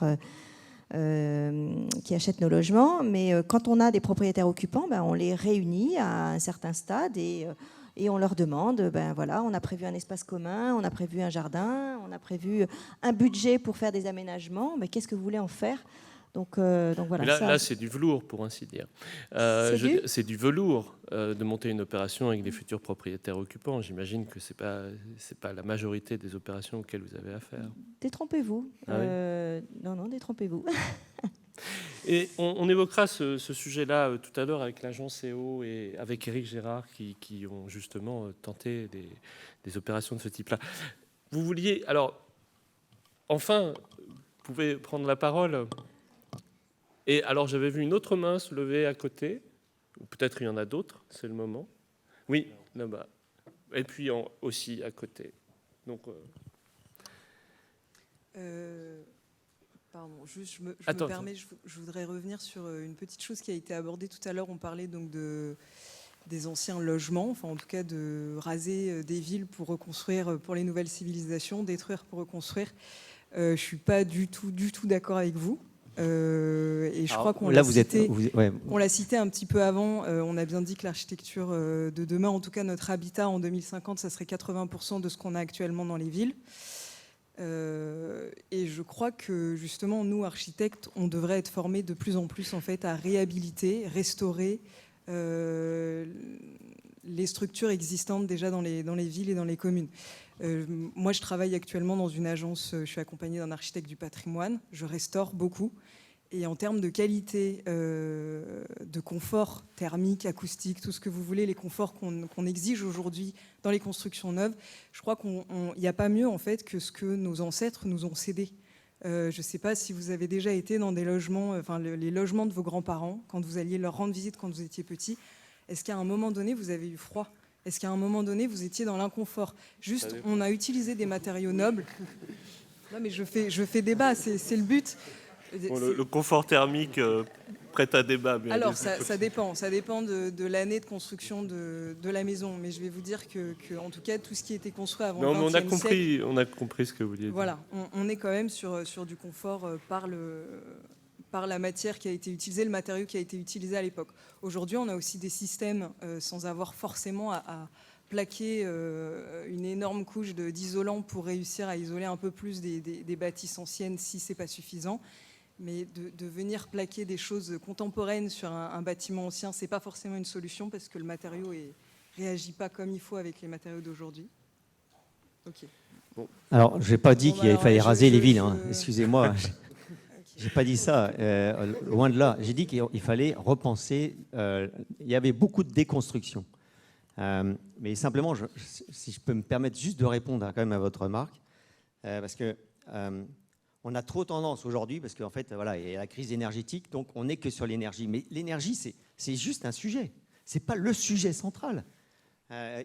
qui achètent nos logements, mais quand on a des propriétaires occupants, on les réunit à un certain stade et on leur demande, voilà, on a prévu un espace commun, on a prévu un jardin, on a prévu un budget pour faire des aménagements, mais qu'est-ce que vous voulez en faire ? Donc voilà. Là, c'est du velours, pour ainsi dire. C'est du velours de monter une opération avec des futurs propriétaires occupants. J'imagine que c'est pas la majorité des opérations auxquelles vous avez affaire. Détrompez-vous. Ah oui. Non, détrompez-vous. Et on évoquera ce sujet-là tout à l'heure avec l'agence EO et avec Éric Gérard qui ont justement tenté des opérations de ce type-là. Vous vouliez... Alors, enfin, vous pouvez prendre la parole. Et alors, j'avais vu une autre main se lever à côté. Ou peut-être il y en a d'autres, c'est le moment. Oui, là-bas. Et puis aussi à côté. Donc... Pardon, juste, je me permets, je voudrais revenir sur une petite chose qui a été abordée tout à l'heure. On parlait donc des anciens logements, enfin en tout cas de raser des villes pour reconstruire pour les nouvelles civilisations, détruire pour reconstruire. Je ne suis pas du tout d'accord avec vous. Et je crois qu'on l'a cité, on l'a cité un petit peu avant. On a bien dit que l'architecture de demain, en tout cas notre habitat en 2050, ça serait 80% de ce qu'on a actuellement dans les villes. Et je crois que justement, nous, architectes, on devrait être formés de plus en plus en fait, à réhabiliter, restaurer les structures existantes déjà dans les villes et dans les communes. Moi, je travaille actuellement dans une agence, je suis accompagnée d'un architecte du patrimoine, je restaure beaucoup. Et en termes de qualité, de confort thermique, acoustique, tout ce que vous voulez, les conforts qu'on exige aujourd'hui dans les constructions neuves, je crois qu'il n'y a pas mieux en fait que ce que nos ancêtres nous ont cédé. Je ne sais pas si vous avez déjà été dans des logements, enfin les logements de vos grands-parents, quand vous alliez leur rendre visite quand vous étiez petit. Est-ce qu'à un moment donné, vous avez eu froid ? Est-ce qu'à un moment donné, vous étiez dans l'inconfort ? Juste, on a utilisé des matériaux nobles. Non mais je fais débat, c'est le but. Bon, le confort thermique prête à débat. Mais alors ça dépend de l'année de construction de la maison, mais je vais vous dire que en tout cas tout ce qui était construit avant le 20e siècle, on a compris ce que vous vouliez dire. Voilà, on est quand même sur du confort par la matière qui a été utilisée, le matériau qui a été utilisé à l'époque. Aujourd'hui, on a aussi des systèmes sans avoir forcément à plaquer une énorme couche d'isolant pour réussir à isoler un peu plus des bâtisses anciennes si c'est pas suffisant. Mais de venir plaquer des choses contemporaines sur un bâtiment ancien, c'est pas forcément une solution parce que le matériau réagit pas comme il faut avec les matériaux d'aujourd'hui. Ok. Bon. Alors, j'ai pas dit qu'il fallait raser les villes. Excusez-moi, j'ai pas dit ça. Loin de là. J'ai dit qu'il fallait repenser. Il y avait beaucoup de déconstruction. Mais simplement, si je peux me permettre juste de répondre quand même à votre remarque, parce que on a trop tendance aujourd'hui, parce qu'en fait, voilà, il y a la crise énergétique, donc on n'est que sur l'énergie. Mais l'énergie, c'est juste un sujet. C'est pas le sujet central.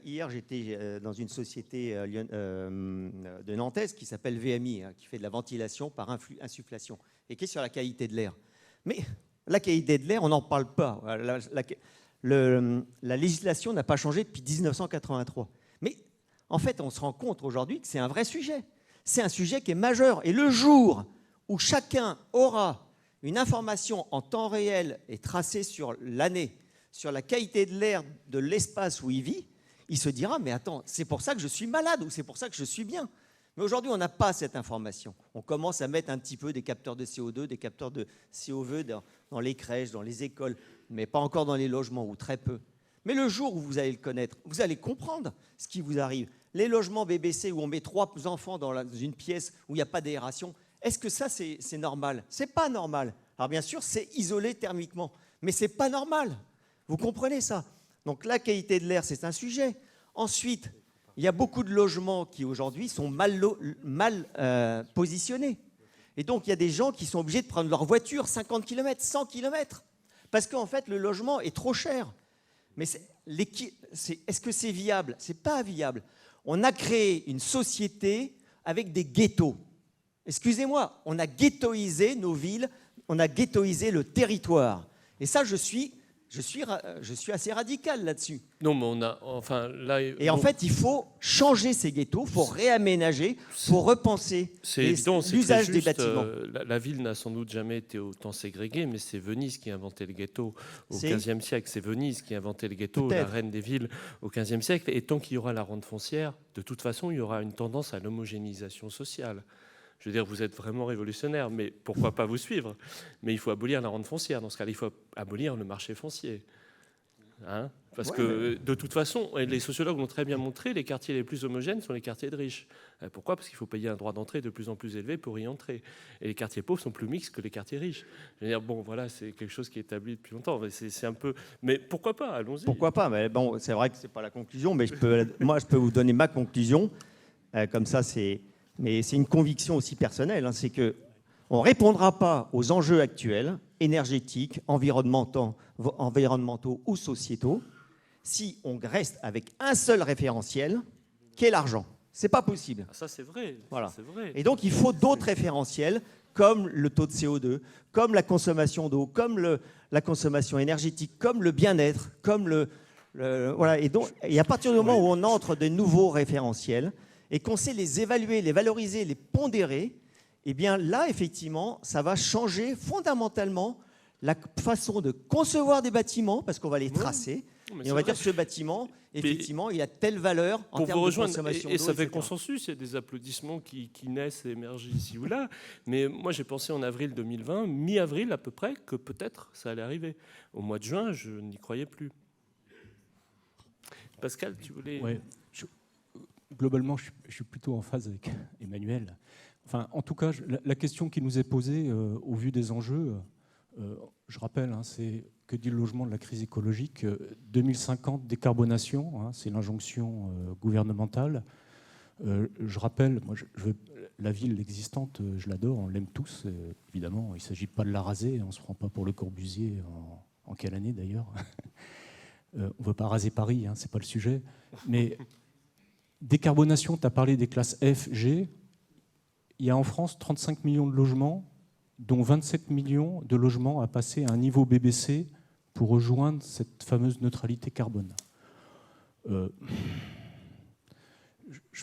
Hier, j'étais dans une société de Nantes qui s'appelle VMI, qui fait de la ventilation par insufflation et qui est sur la qualité de l'air. Mais la qualité de l'air, on n'en parle pas. La législation n'a pas changé depuis 1983. Mais en fait, on se rend compte aujourd'hui que c'est un vrai sujet. C'est un sujet qui est majeur. Et le jour où chacun aura une information en temps réel et tracée sur l'année, sur la qualité de l'air de l'espace où il vit, il se dira, mais attends, c'est pour ça que je suis malade ou c'est pour ça que je suis bien. Mais aujourd'hui, on n'a pas cette information. On commence à mettre un petit peu des capteurs de CO2, des capteurs de CO2 dans les crèches, dans les écoles, mais pas encore dans les logements, ou très peu. Mais le jour où vous allez le connaître, vous allez comprendre ce qui vous arrive. Les logements BBC où on met 3 enfants dans une pièce où il n'y a pas d'aération, est-ce que ça, c'est normal ? C'est pas normal. Alors bien sûr, c'est isolé thermiquement, mais c'est pas normal. Vous comprenez ça ? Donc la qualité de l'air, c'est un sujet. Ensuite, il y a beaucoup de logements qui aujourd'hui sont mal positionnés. Et donc il y a des gens qui sont obligés de prendre leur voiture 50 km, 100 km, parce qu'en fait le logement est trop cher. Mais est-ce que c'est viable ? C'est pas viable. on a créé une société avec des ghettos. Excusez-moi, on a ghettoisé nos villes, on a ghettoisé le territoire. Et ça, je suis assez radical là-dessus. Non, mais on a, enfin, là, et en fait, il faut changer ces ghettos, il faut réaménager, il faut repenser l'usage des bâtiments. La ville n'a sans doute jamais été autant ségrégée, mais c'est Venise qui a inventé le ghetto au XVe siècle. C'est Venise qui a inventé le ghetto, la reine des villes au XVe siècle. Et tant qu'il y aura la rente foncière, de toute façon, il y aura une tendance à l'homogénéisation sociale. Je veux dire, vous êtes vraiment révolutionnaire, mais pourquoi pas vous suivre? Mais il faut abolir la rente foncière. Dans ce cas-là, il faut abolir le marché foncier. Hein? Parce que, de toute façon, et les sociologues l'ont très bien montré, les quartiers les plus homogènes sont les quartiers de riches. Pourquoi? Parce qu'il faut payer un droit d'entrée de plus en plus élevé pour y entrer. Et les quartiers pauvres sont plus mixtes que les quartiers riches. Je veux dire, bon, voilà, c'est quelque chose qui est établi depuis longtemps. C'est un peu... Mais pourquoi pas? Allons-y. Pourquoi pas? Mais bon, c'est vrai que c'est pas la conclusion, mais moi, je peux vous donner ma conclusion. Comme ça, mais c'est une conviction aussi personnelle, hein, c'est qu'on ne répondra pas aux enjeux actuels, énergétiques, environnementaux ou sociétaux, si on reste avec un seul référentiel, qui est l'argent. Ce n'est pas possible. Ça, c'est vrai. Voilà. C'est vrai. Et donc, il faut d'autres référentiels, comme le taux de CO2, comme la consommation d'eau, comme la consommation énergétique, comme le bien-être, comme voilà. Et à partir du moment où on entre de nouveaux référentiels, et qu'on sait les évaluer, les valoriser, les pondérer, eh bien là, effectivement, ça va changer fondamentalement la façon de concevoir des bâtiments, parce qu'on va les tracer, et on va dire que ce bâtiment, effectivement, il a telle valeur en termes de consommation d'eau. Et ça fait consensus, il y a des applaudissements qui naissent et émergent ici ou là, mais moi j'ai pensé en avril 2020, mi-avril à peu près, que peut-être ça allait arriver. Au mois de juin, je n'y croyais plus. Pascal, tu voulais... Ouais. Globalement, je suis plutôt en phase avec Emmanuel. Enfin, en tout cas, la question qui nous est posée au vu des enjeux, je rappelle, hein, c'est que dit le logement de la crise écologique 2050, décarbonation, hein, c'est l'injonction gouvernementale. Je rappelle, moi, la ville existante, je l'adore, on l'aime tous, évidemment. Il ne s'agit pas de la raser, on ne se prend pas pour Le Corbusier, en quelle année d'ailleurs. On ne veut pas raser Paris, hein, ce n'est pas le sujet. Mais... Décarbonation, tu as parlé des classes F, G. Il y a en France 35 millions de logements, dont 27 millions de logements à passer à un niveau BBC pour rejoindre cette fameuse neutralité carbone. Je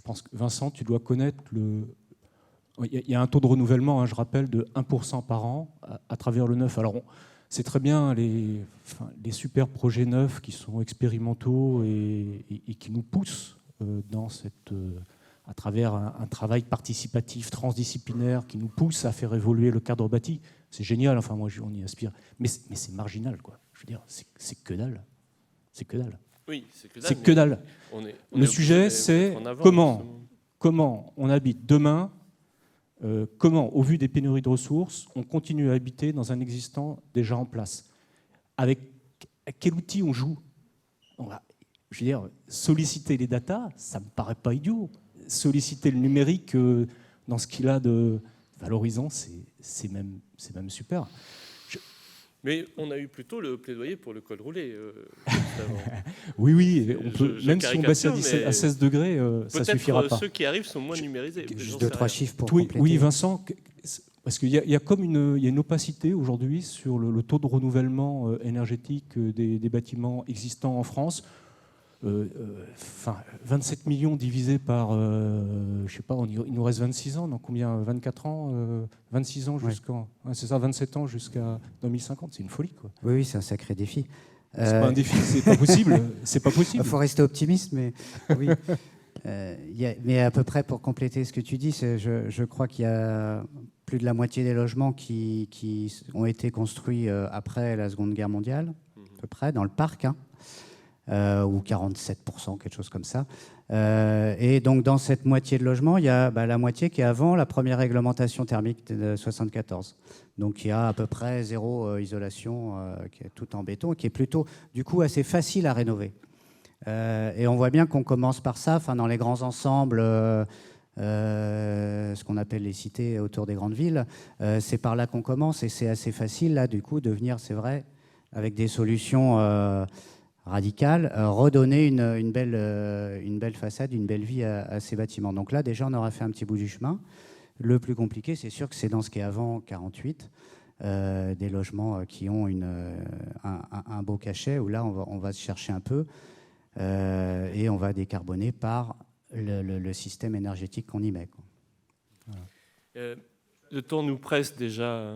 pense que Vincent, tu dois connaître il y a un taux de renouvellement, hein, je rappelle, de 1% par an à travers le neuf. Alors, c'est très bien les super projets neufs qui sont expérimentaux et qui nous poussent à travers un travail participatif, transdisciplinaire, qui nous pousse à faire évoluer le cadre bâti. C'est génial, enfin moi on y aspire. Mais c'est marginal, quoi. Je veux dire, c'est que dalle. C'est que dalle. Oui, c'est que dalle. Le sujet, c'est comment on habite demain, comment, au vu des pénuries de ressources, on continue à habiter dans un existant déjà en place. Avec quel outil on joue? Je veux dire, solliciter les datas, ça ne me paraît pas idiot. Solliciter le numérique dans ce qu'il a de valorisant, c'est même super. Mais on a eu plutôt le plaidoyer pour le col roulé. Oui, on peut, même si on baisse à 16 degrés, ça ne suffira pas. Ceux qui arrivent sont moins numérisés. Juste 2-3 chiffres pour compléter. Oui, Vincent, parce qu'il y a comme une opacité aujourd'hui sur le taux de renouvellement énergétique des bâtiments existants en France. 27 millions divisé par, je sais pas, il nous reste 26 ans, donc combien, 24 ans, 26 ans jusqu'en, c'est ça, 27 ans jusqu'à 2050, c'est une folie, quoi. Oui, c'est un sacré défi. C'est pas un défi, c'est pas possible, c'est pas possible. Il faut rester optimiste, mais oui. Mais à peu près pour compléter ce que tu dis, je crois qu'il y a plus de la moitié des logements qui ont été construits après la Seconde Guerre mondiale, à peu près, dans le parc, hein. Ou 47%, quelque chose comme ça. Et donc, dans cette moitié de logements, il y a la moitié qui est avant la première réglementation thermique de 1974. Donc, il y a à peu près zéro isolation, qui est tout en béton, qui est plutôt, du coup, assez facile à rénover. Et on voit bien qu'on commence par ça, dans les grands ensembles, ce qu'on appelle les cités autour des grandes villes. C'est par là qu'on commence, et c'est assez facile, là, du coup, de venir, c'est vrai, avec des solutions... radical, redonner une belle façade, une belle vie à ces bâtiments. Donc là, déjà, on aura fait un petit bout du chemin. Le plus compliqué, c'est sûr que c'est dans ce qui est avant 48, des logements qui ont un beau cachet, où là, on va se chercher un peu et on va décarboner par le système énergétique qu'on y met, quoi. Voilà. Le temps nous presse déjà.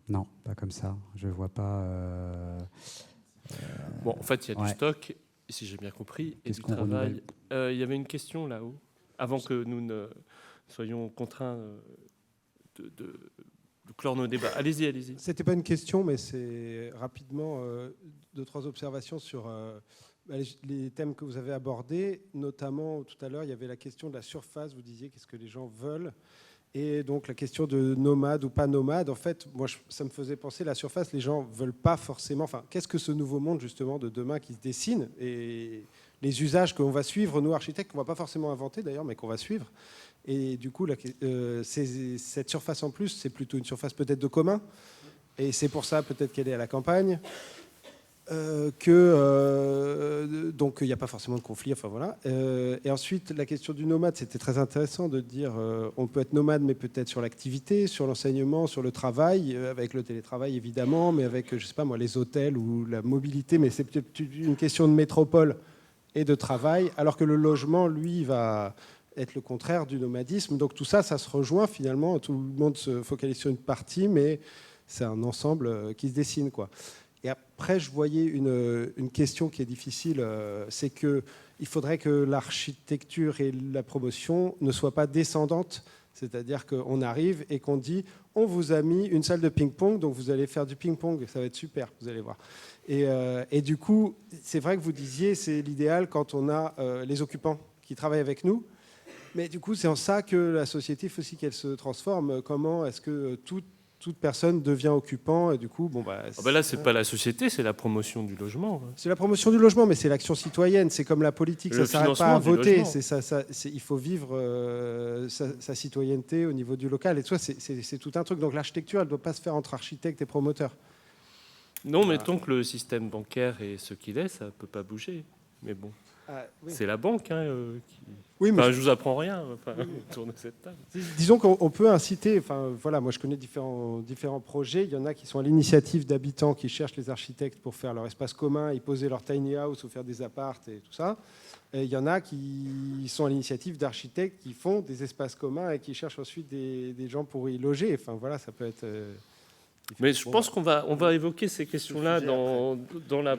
Non, pas comme ça. Je ne vois pas... Bon, en fait, il y a du stock, si j'ai bien compris, et du travail. Il y avait une question là-haut, avant que nous ne soyons contraints de clore nos débats. Allez-y, allez-y. C'était pas une question, mais c'est rapidement 2-3 observations sur les thèmes que vous avez abordés. Notamment, tout à l'heure, il y avait la question de la surface. Vous disiez qu'est-ce que les gens veulent. Et donc la question de nomade ou pas nomade, en fait, moi, ça me faisait penser la surface. Les gens veulent pas forcément. Enfin, qu'est-ce que ce nouveau monde justement de demain qui se dessine et les usages qu'on va suivre, nous architectes, qu'on va pas forcément inventer d'ailleurs, mais qu'on va suivre. Et du coup, cette surface en plus, c'est plutôt une surface peut-être de commun. Et c'est pour ça peut-être qu'elle est à la campagne. Donc il n'y a pas forcément de conflit, enfin voilà. Et ensuite la question du nomade, c'était très intéressant de dire on peut être nomade, mais peut-être sur l'activité, sur l'enseignement, sur le travail, avec le télétravail évidemment, mais avec je sais pas moi les hôtels ou la mobilité, mais c'est peut-être une question de métropole et de travail, alors que le logement lui va être le contraire du nomadisme. Donc tout ça, ça se rejoint finalement. Tout le monde se focalise sur une partie, mais c'est un ensemble qui se dessine, quoi. Et après, je voyais une question qui est difficile, c'est qu'il faudrait que l'architecture et la promotion ne soient pas descendantes, c'est-à-dire qu'on arrive et qu'on dit on vous a mis une salle de ping-pong, donc vous allez faire du ping-pong, ça va être super, vous allez voir. Et du coup, c'est vrai que vous disiez c'est l'idéal quand on a les occupants qui travaillent avec nous, mais du coup, c'est en ça que la société, il faut aussi qu'elle se transforme. Comment est-ce que toute personne devient occupant et du coup, là, c'est pas la société, c'est la promotion du logement. C'est la promotion du logement, mais c'est l'action citoyenne. C'est comme la politique, ça ne s'arrête pas à voter. Il faut vivre sa citoyenneté au niveau du local. Et c'est tout un truc. Donc l'architecture, elle ne doit pas se faire entre architectes et promoteurs. Non, mais tant que le système bancaire est ce qu'il est, ça ne peut pas bouger. Mais bon, c'est la banque qui... Oui, mais je vous apprends rien autour de cette table. Disons qu'on peut inciter. Voilà, moi je connais différents projets. Il y en a qui sont à l'initiative d'habitants qui cherchent les architectes pour faire leur espace commun, y poser leur tiny house ou faire des apparts et tout ça. Et il y en a qui sont à l'initiative d'architectes qui font des espaces communs et qui cherchent ensuite des gens pour y loger. Enfin voilà, ça peut être. Mais je pense qu'on va évoquer ces questions-là dans le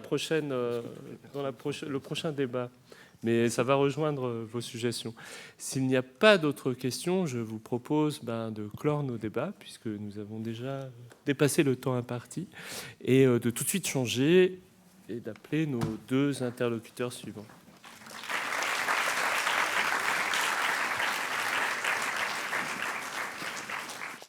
prochain débat. Mais ça va rejoindre vos suggestions. S'il n'y a pas d'autres questions, je vous propose de clore nos débats, puisque nous avons déjà dépassé le temps imparti, et de tout de suite changer et d'appeler nos deux interlocuteurs suivants.